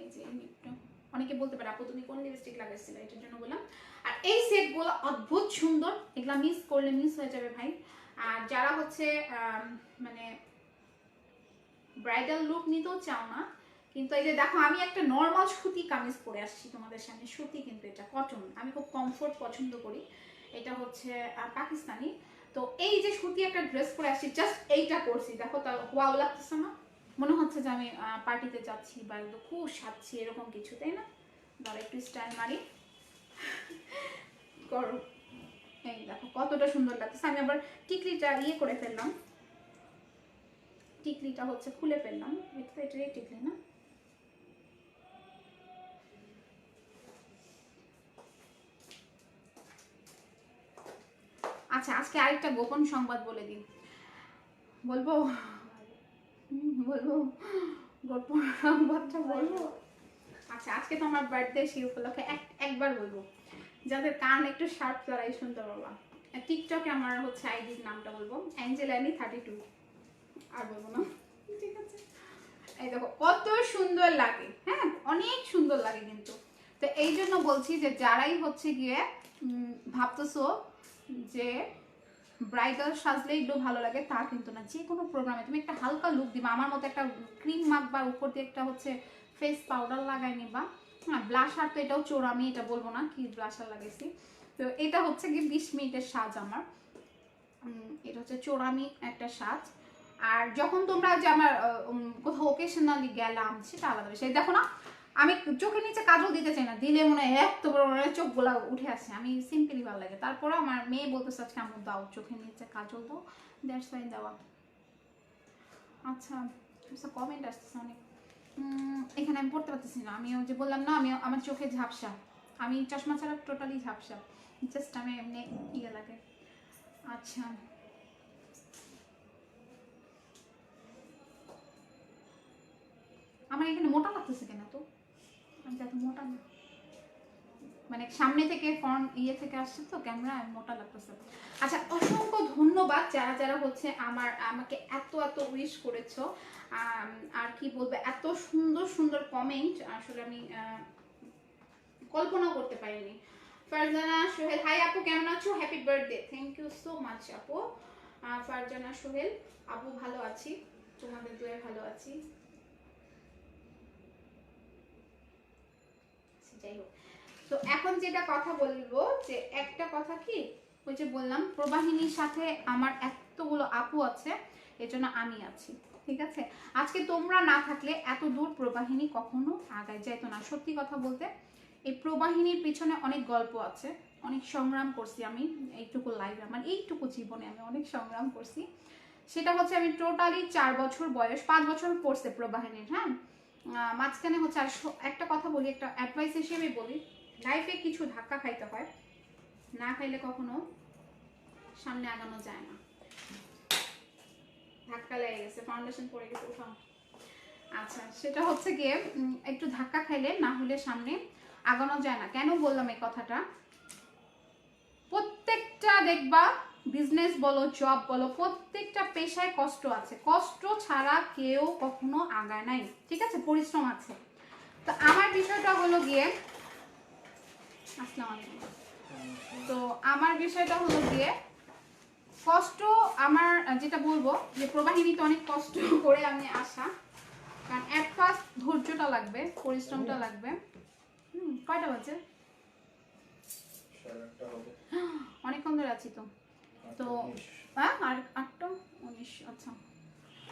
এই যে লিপটা। অনেকে বলতে পারে আপু তুমি কোন লিপস্টিক লাগাইছিলে, এটার জন্য বললাম। আর এই সেটগুলো অদ্ভুত সুন্দর, এগুলা মিস করলে মিস হয়ে যাবে ভাই। আর যারা হচ্ছে মানে ব্রাইডাল লুক নিতেও চাও না, কিন্তু এই যে দেখো আমি একটা নর্মাল সুতি কামিজ পরে আসছি তোমাদের সামনে। সুতি কিন্তু এটা কটন, আমি খুব কমফোর্ট পছন্দ করি। এটা হচ্ছে পাকিস্তানি। তো এই যে সুতি একটা ড্রেস পরে আসছি, জাস্ট এইটা পরছি, দেখো তা ওয়াও লাগতেছে না? মনে হচ্ছে যে আমি পার্টিতে যাচ্ছি বা একদম খুব সাজছি এরকম কিছু, তাই না? ধরো একটু স্টাইল মারি করো। এই দেখো কতটা সুন্দর লাগতেছে। আমি আবার টিকলিটা ইয়ে করে ফেললাম, টিকলিটা হচ্ছে খুলে ফেললাম। এটাই টিকলি না? আচ্ছা আজকে আরেকটা গোপন সংবাদ বলে দিই, বলবো? বলবো গোপন সংবাদটা বলবো? আচ্ছা আজকে তো আমার বার্থডে, সেই উপলক্ষে একবার বলবো, যাদের কান একটু শার্প তারাই শুনতে পারবা। টিকটকে আমার হচ্ছে আইডির নামটা বলবো, অ্যাঞ্জেলানি 32। আর বলবো না, ঠিক আছে? এই দেখো কত সুন্দর লাগে, হ্যাঁ অনেক সুন্দর লাগে কিন্তু। তো এই জন্য বলছি যে যারাই হচ্ছে গিয়ে ভাবতেছো যে ব্রাইডাল সাজলে একটু ভালো লাগে, তা কিন্তু না। যে কোনো প্রোগ্রামে তুমি একটা হালকা লুক দিবা, আমার মতো একটা ক্রিম মাখবা, উপর দিয়ে একটা হচ্ছে ফেস পাউডার লাগাই নিবা। হ্যাঁ, ব্লাশার তো এটাও চোর, আমি এটা বলবো না কি ব্লাশার লাগাইছি। তো এটা হচ্ছে কি 20 মিনিটের সাজ আমার। এটা হচ্ছে চোরামি একটা সাজ। আর যখন তোমরা যে আমার কোথাও ওকেশনালি গেলাম সেটা আলাদা বিষয়। দেখো না, আমি চোখের নিচে কাজল দিতে চাই না, দিলে মনে হয় এত বড় চোখগুলা উঠে আসে। আমি সিম্পলি ভালো লাগে। তারপরে আমার মেয়ে বলতেছে আজকে আমার দাও চোখের নিচে কাজল দাও, দ্যাটস ওয়াই দেওয়া। আচ্ছা আচ্ছা, কমেন্ট আসতেছে অনেক। এখানে আমি পড়তে পারতেছি না। আমি যে বললাম না, আমি আমার চোখে ঝাপসা, আমি চশমা ছাড়া টোটালি ঝাপসা, জাস্ট আমি এমনি ইয়ে লাগে। আচ্ছা আমার এখানে মোটা লাগতেছে কেন? তো আমি তো এত মোটা না, মানে সামনে থেকে ফ্রন্ট ইয়ে থেকে আসছে তো ক্যামেরা, মোটা লাগতেছে। আচ্ছা অসংখ্য ধন্যবাদ যারা যারা হচ্ছে আমাকে এত এত উইশ করেছো। আর কি বলবো, এত সুন্দর সুন্দর কমেন্ট আসলে আমি কল্পনা করতে পারিনি। ফারজানা সোহেল, হাই আপু কেমন আছো? Happy birthday, thank you so much আপু। ফারজানা সোহেল, আপু ভালো আছি, তোমাদের দোয়ায় ভালো আছি। যাই হোক, তো এখন যেটা কথা বলবো, যে একটা কথা কি, ওই যে বললাম প্রবাহিনীর সাথে আমার এতগুলো আপু আছে, এজন্য আমি আছি। ঠিক আছে, আজকে তোমরা না থাকলে এত দূর প্রবাহিনী কখনো আগায় যাইতো না। সত্যি কথা বলতে এই প্রবাহিনীর পিছনে অনেক গল্প আছে, অনেক সংগ্রাম করছি আমি। এইটুকু লাইফ আমার, এইটুকু জীবনে আমি অনেক সংগ্রাম করছি। সেটা হচ্ছে আমি টোটালি 4 বছর বয়স, 5 বছর পড়ছে প্রবাহিনীর। হ্যাঁ, মাঝখানে হচ্ছে আর একটা কথা বলি, একটা অ্যাডভাইস হিসেবে বলি, লাইফে কিছু ধাক্কা খাইতে হয়, না খাইলে কখনো সামনে আগানো যায় না। ধাক্কা লেগে গেছে, ফাউন্ডেশন পড়ে গেছে, উঠাও। আচ্ছা, সেটা হচ্ছে গিয়ে একটু ধাক্কা খাইলে না হলে সামনে আগানো যায় না। কেন বললাম এই কথাটা? প্রত্যেকটা দেখবা বিজনেস বলো, জব বলো, প্রত্যেকটা পেশায় কষ্ট আছে। কষ্ট ছাড়া কেউ কখনো আগায় নাই, ঠিক আছে? পরিশ্রম আছে। তো আমার বিষয়টা হলো গিয়ে, আসসালামু আলাইকুম। তো আমার বিষয়টা হলো গিয়ে কষ্ট। আমার যেটা বলবো যে প্রবাহিনীতে অনেক কষ্ট করে আমি আসা, কারণ এক ফার্স্ট ধৈর্যটা লাগবে, পরিশ্রমটা লাগবে। কয়টা বাজে? অনেকক্ষণ ধরে আছি তো। তো হ্যাঁ, আর 8:19। আচ্ছা,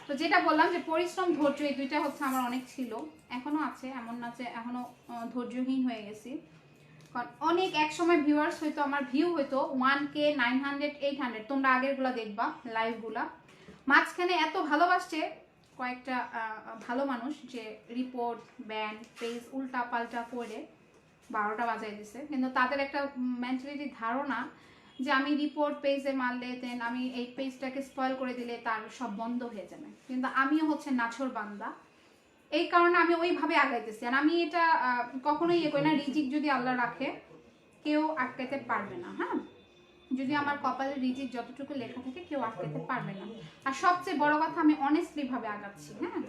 তো যেটা বললাম যে পরিশ্রম ধৈর্য এই দুইটা হচ্ছে আমার অনেক ছিল, এখনো আছে। এমন না যে এখনো ধৈর্যহীন হয়ে গেছি, কারণ অনেক এক সময় ভিউয়ার্স হইতো, আমার ভিউ হইতো 1K 900 800। তোমরা আগেরগুলা দেখবা লাইভগুলা, মাঝখানে এত ভালোবাসছে কয়েকটা ভালো মানুষ যে রিপোর্ট ব্যান পেজ উল্টা পাল্টা করে 12টা বাজাই দিছে। কিন্তু তাদের একটা মেন্টালিটি ধারণা যে আমি রিপোর্ট পেজে মারলে দেন আমি এই পেজটাকে স্পয়েল করে দিলে তার সব বন্ধ হয়ে যাবে। কিন্তু আমিও হচ্ছে নাছর বান্দা, এই কারণে আমি ওইভাবে আগাইতেছি। আর আমি এটা কখনোই ইয়ে করি না, রিজিক যদি আল্লাহ রাখে কেউ আটকাতে পারবে না। হ্যাঁ, যদি আমার কপালে রিজিক যতটুকু লেখা থাকে কেউ আটকাতে পারবে না। আর সবচেয়ে বড় কথা, আমি অনেস্টলি ভাবে আগাচ্ছি। হ্যাঁ,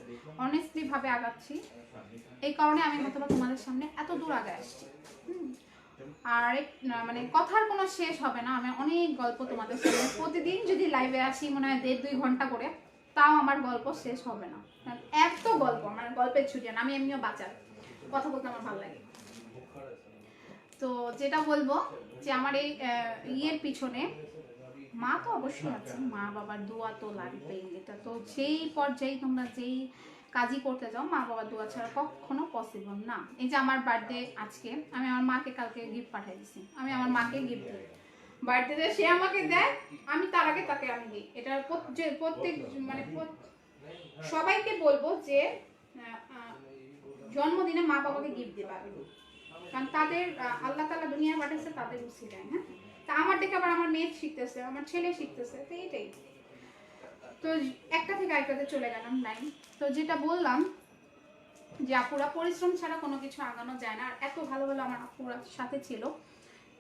অনেস্টলি ভাবে আগাচ্ছি, এই কারণে আমি হয়তো তোমাদের সামনে এত দূর আগে আসছি। আর মানে কথার কোনো শেষ হবে না। আমি অনেক গল্প তোমাদের সামনে প্রতিদিন যদি লাইভে আসি মনে হয় 1.5-2 ঘন্টা করে, তাও আমার গল্প শেষ হবে না। এত গল্প, আমার গল্পের ছুটি না। আমি এমনিও বাঁচার কথা বলতে আমার ভালো লাগে। তো যেটা বলবো যে আমার এই ইয়ের পিছনে মা তো অবশ্যই আছে, মা বাবার দোয়া তো লাগবেই। এটা তো যেই পর্যায়ে তোমরা যেই কাজই করতে যাও মা বাবার দোয়া ছাড়া কখনো পসিবল না। এই যে আমার বার্থডে আজকে, আমি আমার মাকে কালকে গিফট পাঠিয়ে দিছি। আমি আমার মাকে গিফট দিই বার্থডেতে, সে আমাকে দেয়, আমি তার আগে তাকে আমি দিই। এটা প্রত্যেক মানে সবাইকে বলবো যে জন্মদিনে মা বাবাকে গিফট দিবা, কারণ তাদের আল্লাহ তাআলা দুনিয়ায় পাঠাইছে তাদের উসিলায়। হ্যাঁ, তা আমার দেখে আবার আমার মেয়ে শিখতেছে, আমার ছেলে শিখতেছে, তো এইটাই। তো একটা থেকে আরেকটাতে চলে গেলাম লাইন। তো যেটা বললাম যে আপুরা পরিশ্রম ছাড়া কোনো কিছু আগানো যায় না। আর এত ভালো ভালো আমার আপুরা সাথে ছিল,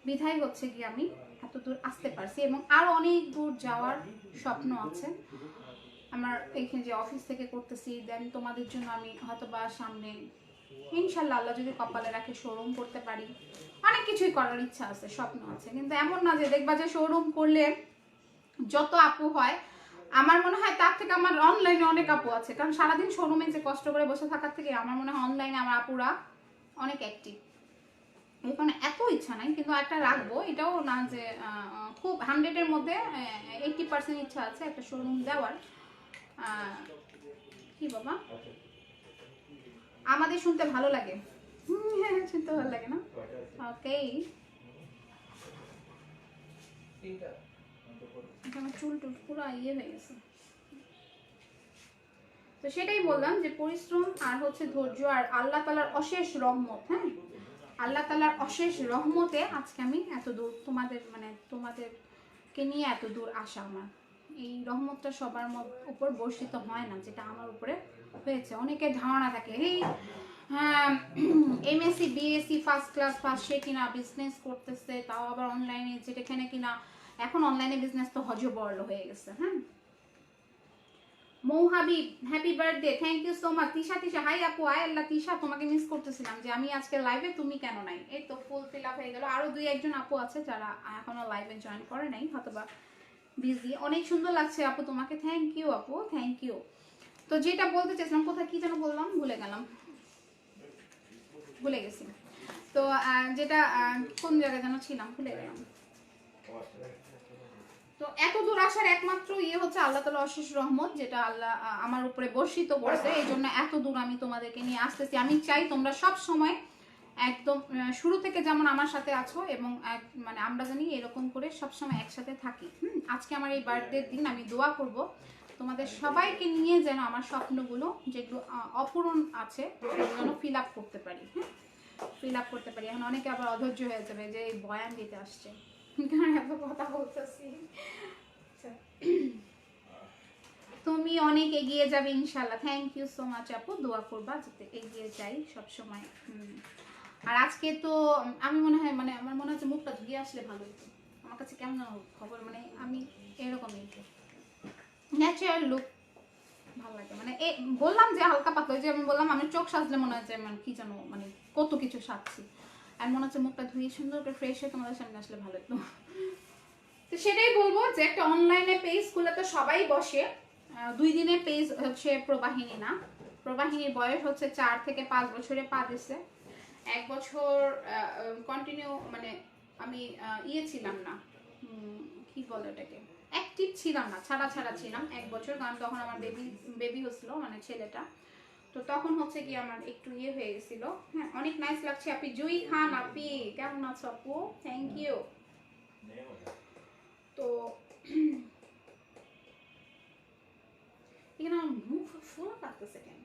বিধায় হচ্ছে কি আমি এত দূর আসতে পারছি, এবং আরো অনেক দূর যাওয়ার স্বপ্ন আছে আমার। এইখানে যে অফিস থেকে করতেছি, দেন তোমাদের জন্য আমি হয়তো বা সামনে ইনশাল্লাহ আল্লাহ যদি কপালে রাখে শোরুম করতে পারি। অনেক কিছুই করার ইচ্ছা আছে, স্বপ্ন আছে। কিন্তু এমন না যে দেখবা যে শোরুম করলে যত আপু হয়, আমার মনে হয় তার থেকে আমার অনলাইনে অনেক আপু আছে। কারণ সারাদিন শোরুমে যে কষ্ট করে বসে থাকার থেকে আমার মনে হয় অনলাইনে আমার আপুরা অনেক অ্যাক্টিভ। এখানে এত ইচ্ছা নাই, কিন্তু একটা রাখবো, এটাও না যে খুব 100-এর মধ্যে 80% ইচ্ছা আছে একটা শোরুম দেওয়ার। কি বাবা, আমাদের শুনতে ভালো লাগে, শুনতে ভালো লাগে না? ওকে, আমার চুল টুল পুরো ইয়ে হয়ে গেছে। তো সেটাই বললাম যে পরিশ্রম আর হচ্ছে ধৈর্য আর আল্লাহ তাআলার অশেষ রহমত। হ্যাঁ, আল্লাহ তাআলার অশেষ রহমতে আজকে আমি এত দূর তোমাদেরকে নিয়ে এত দূর আসা। আমার এই রহমতটা সবার উপর বর্ষিত হয় না, যেটা আমার উপরে হয়েছে। অনেকের ধারণা থাকে এই হ্যাঁ MSc BSc first class pass, সে কিনা বিজনেস করতেছে, তাও আবার অনলাইনে, যেটাখানে কিনা এখন অনলাইনে বিজনেস তো হজবরল হয়ে গেছে। হ্যাঁ, Mou Habib happy birthday, thank you so much. Tisha hi আপু, আয় আল্লাহ তিশা, তোমাকে মিস করতেছিলাম যে আমি আজকে লাইভে, তুমি কেন নাই? এই তো ফুল ফিল আপ হয়ে গেল। আরো 2-1 জন আপু আছে যারা এখনো লাইভে জয়েন করে নাই, হয়তোবা বিজি। অনেক সুন্দর লাগছে আপু তোমাকে, থ্যাংক ইউ আপু, থ্যাংক ইউ। তো যেটা বলতে চাইছিলাম, কোথায় কি যেন বললাম, ভুলে গেলাম, ভুলে গেছি। তো যেটা কোন জায়গায় যেন ছিলাম, ভুলে গেলাম। তো এত দূর আসার একমাত্র ইয়ে হচ্ছে আল্লাহ তাআলার অশেষ রহমত, যেটা আল্লাহ আমার উপরে বর্ষিত করছে। এই জন্য এত দূর আমি তোমাদেরকে নিয়ে আসতেছি। আমি চাই তোমরা সব সময় একদম শুরু থেকে যেমন আমার সাথে আছো, এবং মানে আমরা জানি এরকম করে সবসময় একসাথে থাকি। আজকে আমার এই বার্থডের দিন আমি দোয়া করব তোমাদের সবাইকে নিয়ে যেন আমার স্বপ্নগুলো যেগুলো অপূরণ আছে সেগুলো ফিল আপ করতে পারি। হ্যাঁ, ফিল আপ করতে পারি। এখন অনেকে আবার অধৈর্য হয়ে যাবে যে এই বয়ান দিতে আসছে, কারণ এত কথা বলতেছি। তুমি অনেক এগিয়ে যাবে ইনশাআল্লাহ। থ্যাংক ইউ সো মাচ আপু, দোয়া করবা যাতে এগিয়ে যাই সব সময়। আর আজকে তো আমি মনে হয় মানে আমার মনে হচ্ছে মুখটা ধুয়ে আসলে ভালো হতো। আমার কাছে কেমন খবর মানে আমি এরকমই ন্যাচারাল লুক ভালো লাগে মানে বললাম যে হালকা পাতলা, যে আমি বললাম আমি চোখ সাজলে মনে হচ্ছে মানে কি জানো মানে কত কিছু সাজছি, আর মনে হচ্ছে মুখটা ধুয়ে সুন্দর করে ফ্রেশ হয়ে তোমাদের সামনে আসলে ভালো হতো। তো সেটাই বলবো যে একটা অনলাইনে পেজ খুলে তো সবাই বসে। 2 দিনের পেজ হচ্ছে প্রবাহিনী না, প্রবাহিনীর বয়স হচ্ছে 4 থেকে 5 বছরে পা দিছে। 1 বছর কন্টিনিউ মানে আমি ইয়ে ছিলাম না, কি বলে ওটাকে, অ্যাক্টিভ ছিলাম না, ছাড়া ছাড়া ছিলাম 1 বছর, কারণ তখন আমার বেবি হচ্ছিল মানে ছেলেটা। তো তখন হচ্ছে কি আমার একটু ইয়ে হয়ে গেছিল। হ্যাঁ অনেক নাইস লাগছে আপনি। জুই খান আপি কেমন আছো আপু? Thank you. তো এখানে আমার মুখ ফুল লাগতেছে কেন?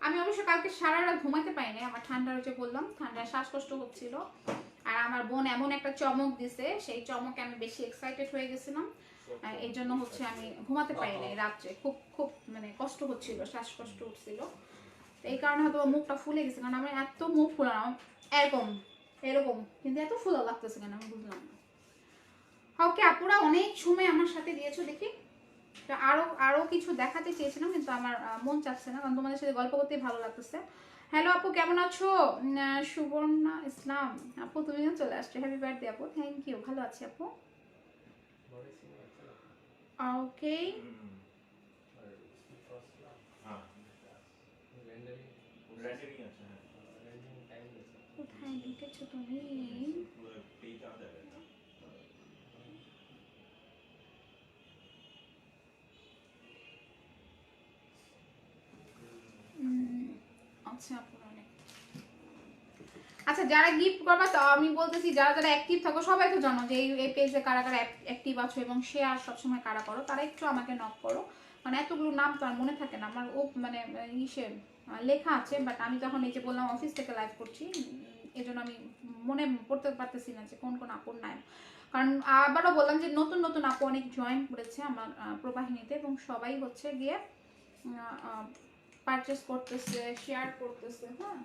আমি অবশ্য কালকে সারা রাত ঘুমাতে পারিনি, আমার ঠান্ডা হচ্ছে বললাম, ঠান্ডায় শ্বাসকষ্ট হচ্ছিল। আর আমার বোন এমন একটা চমক দিছে, সেই চমকে আমি বেশি এক্সাইটেড হয়ে গেছিলাম, এই জন্য হচ্ছে আমি ঘুমাতে পারিনি রাত্রে, খুব খুব মানে কষ্ট হচ্ছিল, শ্বাসকষ্ট উঠছিল। এই কারণে হয়তো মুখটা ফুলে গেছে, কারণ আমি এত মুখ ফুলাম এরকম এরকম, কিন্তু এত ফুলা লাগতেছে কেন আমি বুঝলাম না। ওকে আপুরা অনেক সময় আমার সাথে দিয়েছো দেখি, আরো আরো কিছু দেখাতে চেয়েছিলাম কিন্তু আমার মন চাচ্ছে না, কারণ তোমাদের সাথে গল্প করতে ভালো লাগতেছে। হ্যালো আপু কেমন আছো? সুবর্ণা ইসলাম আপু তুমিও চলে আসছো, হ্যাপি বার্থডে আপু। থ্যাংক ইউ, ভালো আছি আপু। ওকে কোথায় লিখেছো তুমি? আচ্ছা আপু অনেক আচ্ছা, যারা গিফট করবা তো আমি বলতেছি যারা যারা অ্যাক্টিভ থাকো সবাই তো জানো যে এই পেজে কারা কারা অ্যাক্টিভ আছো এবং শেয়ার সবসময় কারা করো, তারা একটু আমাকে নক করো। মানে এতগুলো নাম তো আর মনে থাকে না আমার, ও মানে ইসে লেখা আছে, বাট আমি তখন এই যে বললাম অফিস থেকে লাইভ করছি, এই জন্য আমি মনে পড়তে পারতেছি না যে কোন কোন আপুর নাম। কারণ আবারও বললাম যে নতুন নতুন আপু অনেক জয়েন করেছে আমার প্রবাহিনীতে, এবং সবাই হচ্ছে গিয়ে পারচেস করতেছে, শেয়ার করতেছে। হ্যাঁ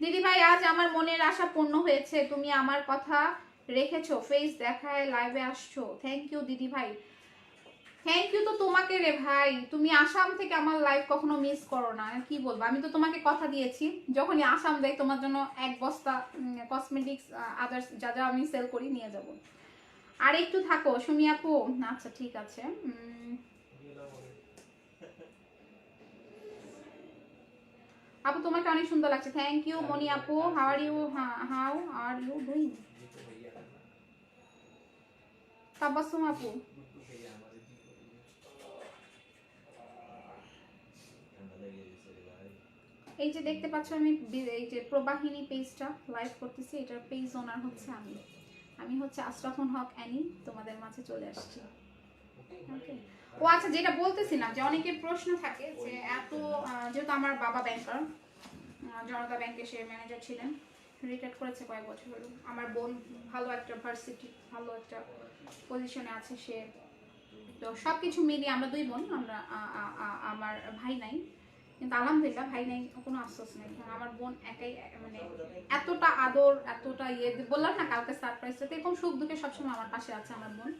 দিদি ভাই, আজ আমার মনের আশা পূর্ণ হয়েছে, তুমি আমার কথা রেখেছো, ফেস দেখায় লাইভে আসছো। থ্যাংক ইউ দিদি ভাই, থ্যাংক ইউ তো তোমাকে রে ভাই, তুমি আসাম থেকে আমার লাইভ কখনো মিস করো না। কি বলবো, আমি তো তোমাকে কথা দিয়েছি যখনই আসাম যাই তোমার জন্য 1 বস্তা কসমেটিক্স আদার্স যা যা আমি সেল করি নিয়ে যাব। আর একটু থাকো সুমি আপু। আচ্ছা ঠিক আছে। আপু তোমাকে অনেক সুন্দর লাগছে, থ্যাংক ইউ মনি আপু। How are you, how are you doing Tabassum আপু? এই যে দেখতে পাচ্ছ আমি এই যে প্রবাহিনী পেজটা লাইভ করতেছি, এটার পেজ ওনার হচ্ছে আমি, আমি হচ্ছে আশরাফুল হক অ্যানি, তোমাদের মাঝে চলে আসছি। ওকে ও আচ্ছা, যেটা বলতেছিলাম যে অনেকের প্রশ্ন থাকে যে এত যেহেতু আমার বাবা ব্যাংকার, জনতা ব্যাংকে সে ম্যানেজার ছিলেন, রিটায়ার করেছে কয়েক বছর হলো। আমার বোন ভালো একটা ভার্সিটি ভালো একটা পজিশনে আছে সে। তো সব কিছু মিলিয়ে আমরা 2 বোন, আমরা আমার ভাই নাই, কিন্তু আলহামদুলিল্লাহ ভাই নাই কোনো আফসোস নেই, কারণ আমার বোন একাই মানে এতটা আদর এতটা ইয়ে, বললাম না কালকে সারপ্রাইজ, এরকম সুখ দুঃখে সবসময় আমার পাশে আছে আমার বোন।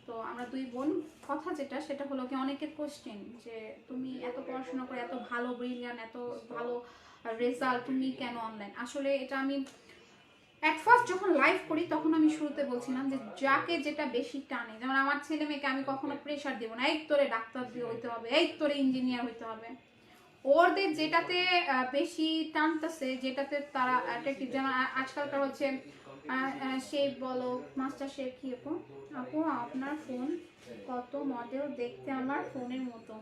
তো আমরা 2 বোন। কথা যেটা সেটা হলো কি অনেকের কোশ্চেন যে তুমি এত পড়াশোনা করে এত ভালো ব্রিলিয়ান এত ভালো রেজাল্ট, তুমি কেন অনলাইন? আসলে এটা আমি এট ফার্স্ট যখন লাইভ করি তখন আমি শুরুতে বলছিলাম যে যাকে যেটা বেশি টানে, যেমন আমার ছেলে মেয়েকে আমি কখনো প্রেশার দেবো না এই তোরে ডাক্তার দিয়ে হইতে হবে, এই তোরে ইঞ্জিনিয়ার হইতে হবে। ওদের যেটাতে বেশি টানতেছে, যেটাতে তারা অ্যাট্রাক্টিভ, যেমন আজকালকার হচ্ছে শেপ বলো, মাস্টার শেপ। কি আপু? আপু আপনার ফোন কত মডেল দেখতে আমার ফোনের মতো।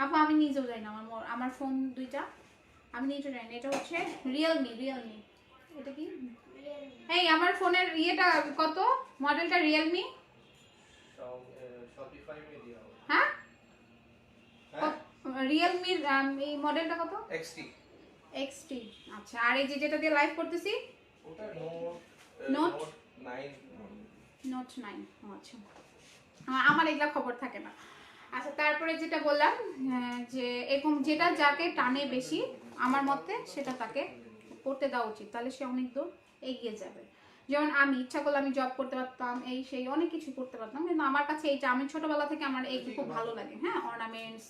আপু আমি নিজেও জানি না, আমার ফোন 2টা, আমি নিজেও জানি না। এটা হচ্ছে রিয়েলমি, রিয়েলমি। এটা কি এই আমার ফোনের ইয়েটা কত মডেলটা? রিয়েলমি। হ্যাঁ রিয়েলমির এই মডেলটা কত? এক্সটি। এক্সটি আচ্ছা। আর এই যে যেটা দিয়ে লাইভ করতেছি ওটা নোট 9। নোট 9 আচ্ছা। আমার এগুলা খবর থাকে না। আচ্ছা তারপরে যেটা বললাম যে এরকম যেটা যাকে টানে বেশি আমার মতে সেটা তাকে করতে দেওয়া উচিত, তাহলে সে অনেক দূর এগিয়ে যাবে। যেমন আমি ইচ্ছা করলে আমি জব করতে পারতাম, এই সেই অনেক কিছু করতে পারতাম, কিন্তু আমার কাছে এইটা, আমি ছোটবেলা থেকে আমার এই খুব ভালো লাগে। হ্যাঁ, অর্নামেন্টস,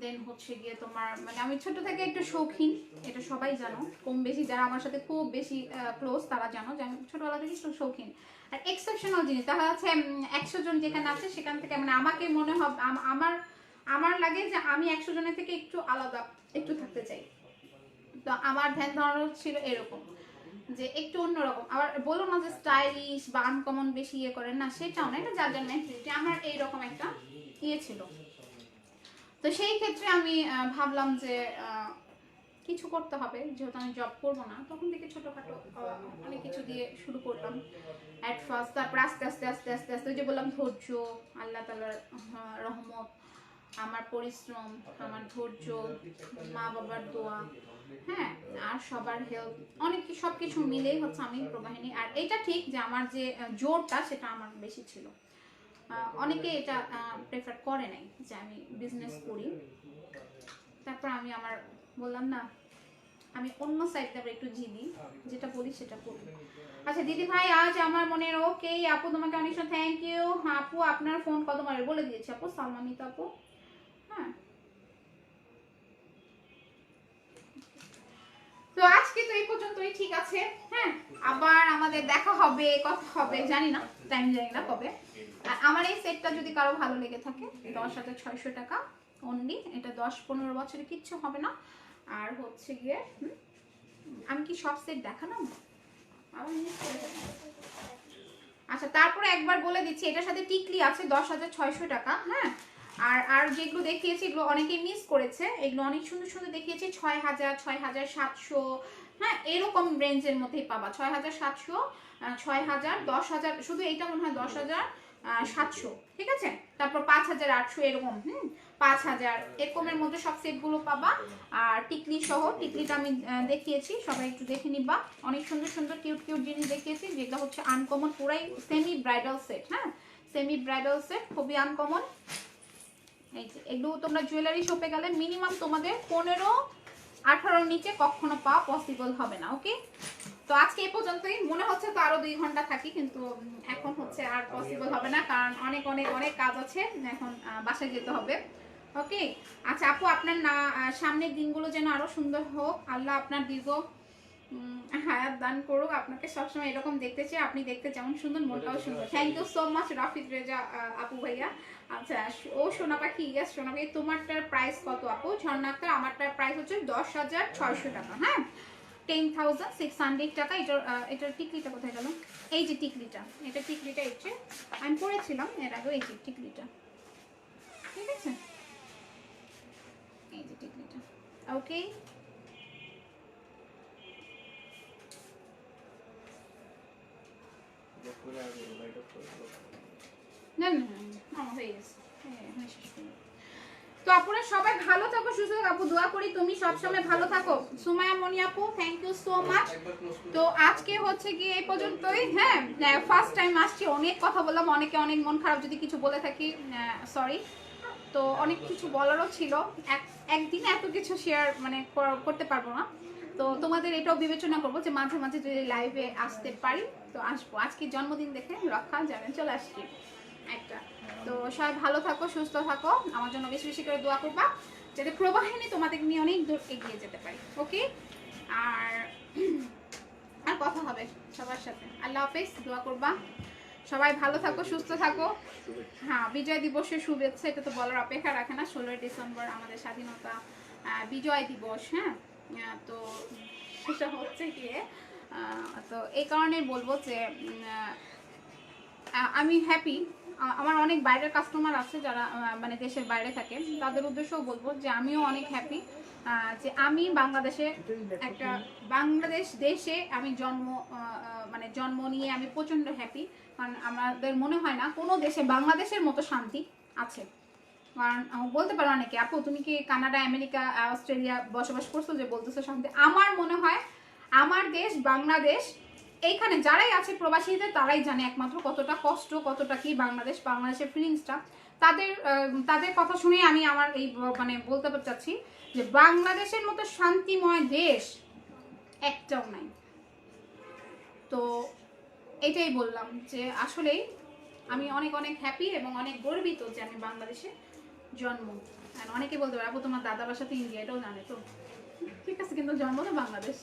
দেন হচ্ছে গিয়ে তোমার মানে আমি ছোট থেকে একটু শৌখিন, এটা সবাই জানো কম বেশি, যারা আমার সাথে খুব বেশি ক্লোজ তারা জানো যে আমি ছোটবেলা থেকে একটু শৌখিন। আর এক্সেপশনাল জিনিস দেখা যাচ্ছে 100 জন যেখানে আছে সেখান থেকে মানে আমাকে মনে হবে আমার আমার লাগে যে আমি 100 জনের থেকে একটু আলাদা একটু থাকতে চাই। তো আমার ধ্যান ধারণা ছিল এরকম যে একটু অন্যরকম। আবার বলো না যে স্টাইলিশ বা আনকমন বেশি ইয়ে করেন না, সেটাও না, এটা যার যার মেন্টালিটি। আমার এইরকম একটা ইয়ে ছিল। তো সেই ক্ষেত্রে আমি ভাবলাম যে কিছু করতে হবে, যেহেতু আমি জব করবো না, তখন থেকে ছোটখাটো অনেক কিছু দিয়ে শুরু করলাম অ্যাট ফার্স্ট। তারপর আস্তে আস্তে আস্তে আস্তে আস্তে ওই যে বললাম ধৈর্য, আল্লাহ তাআলার রহমত, আমার পরিশ্রম, আমার ধৈর্য, মা বাবার দোয়া, হ্যাঁ, আর সবার হেল্প, অনেক সব কিছু মিলেই হচ্ছে আমি প্রবাহিনী। আর এটা ঠিক যে আমার যে জোরটা সেটা আমার বেশি ছিল। অনেকে এটা প্রেফার করে নাই যে আমি বিজনেস করি। তারপর আমি আমার বললাম না, আমি অন্য সাইডটা একটু জিদি, যেটা বলি সেটা করি। আচ্ছা দিদি ভাই, আজ আমার মনের ওকে আপু, তোমাকে অনেক থ্যাংক ইউ। আপু আপনার ফোন কত মারে বলে দিয়েছি আপু, সালমানিত আপু। হ্যাঁ, তো আজকে তো এই পর্যন্তই, ঠিক আছে। হ্যাঁ, আবার আমাদের দেখা হবে, কথা হবে, জানি না টাইম, জানি না কবে। আমার এই সেটটা যদি কারো ভালো লেগে থাকে 10,600 টাকা অনলি, এটা 10-15 বছরে কিচ্ছু হবে না। আর হচ্ছে গিয়ে আমি কি সব সেট দেখালাম? আচ্ছা তারপরে একবার বলে দিচ্ছি, এটার সাথে টিকলি আছে 10,600 টাকা। হ্যাঁ, আর আর যেগুলো দেখিয়েছি এগুলো অনেকেই মিস করেছে, এগুলো অনেক সুন্দর সুন্দর দেখিয়েছি 6,000, 6,700, হ্যাঁ এরকম রেঞ্জের মধ্যেই পাবা। 6,700, 6,000, 10,000, শুধু এইটা মনে হয় 10,700, ঠিক আছে। তারপর 5,800 এরকম, 5,000 এরকমের মধ্যে সব সেটগুলো পাবা। আর টিকলি সহ, টিকলিটা আমি দেখিয়েছি, সবাই একটু দেখে নিবা। অনেক সুন্দর সুন্দর কিউট কিউট জিনিস দেখিয়েছি, যেটা হচ্ছে আনকমন, পুরাই সেমি ব্রাইডাল সেট। হ্যাঁ, সেমি ব্রাইডাল সেট, খুবই আনকমন। এই যে এগুলো তোমরা জুয়েলারি শপে গেলে মিনিমাম তোমাদের 15-18 নিচে কখনো পাওয়া পসিবল হবে না। ওকে, তো আজকে এই পর্যন্তই। মনে হচ্ছে তো আরো 2 ঘন্টা থাকি, কিন্তু এখন হচ্ছে আর পসিবল হবে না, কারণ অনেক অনেক অনেক কাজ আছে, এখন বাসায় যেতে হবে। ওকে, আচ্ছা আপু আপনার না সামনের দিনগুলো যেন আরো সুন্দর হোক, আল্লাহ আপনার দীর্ঘ হায়াত দান করুক, আপনাকে সবসময় এরকম দেখতে চাই, আপনি দেখতে যেমন সুন্দর মনটাও সুন্দর। Thank you so much Rafid Reza আপু ভাইয়া। আচ্ছা ও সোনা পাখি, ইয়েস সোনা পাখি, তোমারটার প্রাইস কত আপু? ঝর্ণা আক্তার, আমারটার প্রাইস হচ্ছে 10,600 টাকা। হ্যাঁ, 10,600 টাকা। এটার টিকলিটা কোথায় গেল? এই যে টিকলিটা, এটা টিকলিটা এই যে আমি পরেছিলাম এর আগে, এই যে টিকলিটা, ঠিক আছে, এই যে টিকলিটা। ওকে, না না আমার হয়ে গেছে। হ্যাঁ শেষ করলাম। তো আপনারা সবাই ভালো থাকো, সুস্থ থাকো আপু, দোয়া করি তুমি সবসময় ভালো থাকো। সুমায়া মনি আপু, থ্যাংক ইউ সো মাচ। তো আজকে হচ্ছে কি এই পর্যন্তই। হ্যাঁ, ফার্স্ট টাইম আসছি, অনেক কথা বললাম, অনেকে অনেক মন খারাপ যদি কিছু বলে থাকি, সরি। তো অনেক কিছু বলারও ছিল, একদিনে এত কিছু শেয়ার মানে করতে পারবো না। তো তোমাদের এটাও বিবেচনা করবো যে মাঝে মাঝে যদি লাইভে আসতে পারি তো আসবো। আজকে জন্মদিন দেখে রক্ষা যাবেন, চলে আসছি একটা। তো সবাই ভালো থাকো, সুস্থ থাকো, আমার জন্য বেশি বেশি করে দোয়া করবা, যাতে প্রবাহিনী তোমাদের নিয়ে অনেক দূর এগিয়ে যেতে পারি। ওকে, আর আর কথা হবে সবার সাথে। আল্লাহ হাফেজ, দোয়া করবা, সবাই ভালো থাকো, সুস্থ থাকো। হ্যাঁ, বিজয় দিবসের শুভেচ্ছা, এটা তো বলার অপেক্ষা রাখে না। 16ই ডিসেম্বর আমাদের স্বাধীনতা বিজয় দিবস। হ্যাঁ, তো সেটা হচ্ছে গিয়ে তো এই কারণে বলবো যে আমি হ্যাপি। আমার অনেক বাইরের কাস্টমার আছে যারা মানে দেশের বাইরে থাকে, তাদের উদ্দেশ্যেও বলবো যে আমিও অনেক হ্যাপি যে আমি বাংলাদেশে একটা বাংলাদেশ দেশে আমি মানে জন্ম নিয়ে আমি প্রচণ্ড হ্যাপি। কারণ আমাদের মনে হয় না কোনো দেশে বাংলাদেশের মতো শান্তি আছে। কারণ বলতে পারো অনেকে, আপু তুমি কি কানাডা, আমেরিকা, অস্ট্রেলিয়া বসবাস করছো যে বলতেছো শান্তি? আমার মনে হয় আমার দেশ বাংলাদেশ এইখানে যারাই আছে প্রবাসীদের তারাই জানে একমাত্র কতটা কষ্ট, কতটা কি বাংলাদেশের ফিলিংসটা। তাদের কথা শুনে আমি আমার এই মানে বলতে চাচ্ছি যে বাংলাদেশের মতো শান্তিময় দেশ একটাও নাই। তো এটাই বললাম যে আসলেই আমি অনেক অনেক হ্যাপি এবং অনেক গর্বিত যে আমি বাংলাদেশে জন্ম। আর অনেকে বলতে পারে আপু তোমার দাদা বাসা তো ইন্ডিয়া, এটাও জানে তো, ঠিক আছে, কিন্তু জন্ম তো বাংলাদেশ।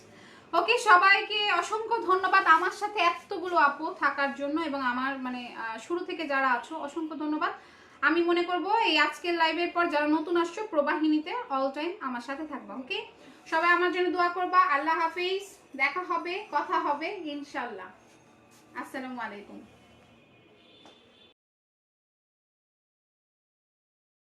ওকে, সবাইকে অসংখ্য ধন্যবাদ আমার সাথে এতগুলো আপু থাকার জন্য, এবং আমার মানে শুরু থেকে যারা আছো অসংখ্য ধন্যবাদ। আমি মনে করব এই আজকের লাইভের পর যারা নতুন আসছো প্রবাহিনীতে অল টাইম আমার সাথে থাকবা। ওকে, সবাই আমার জন্য দোয়া করবা। আল্লাহ হাফিজ, দেখা হবে, কথা হবে ইনশাল্লাহ। আসসালামু আলাইকুম।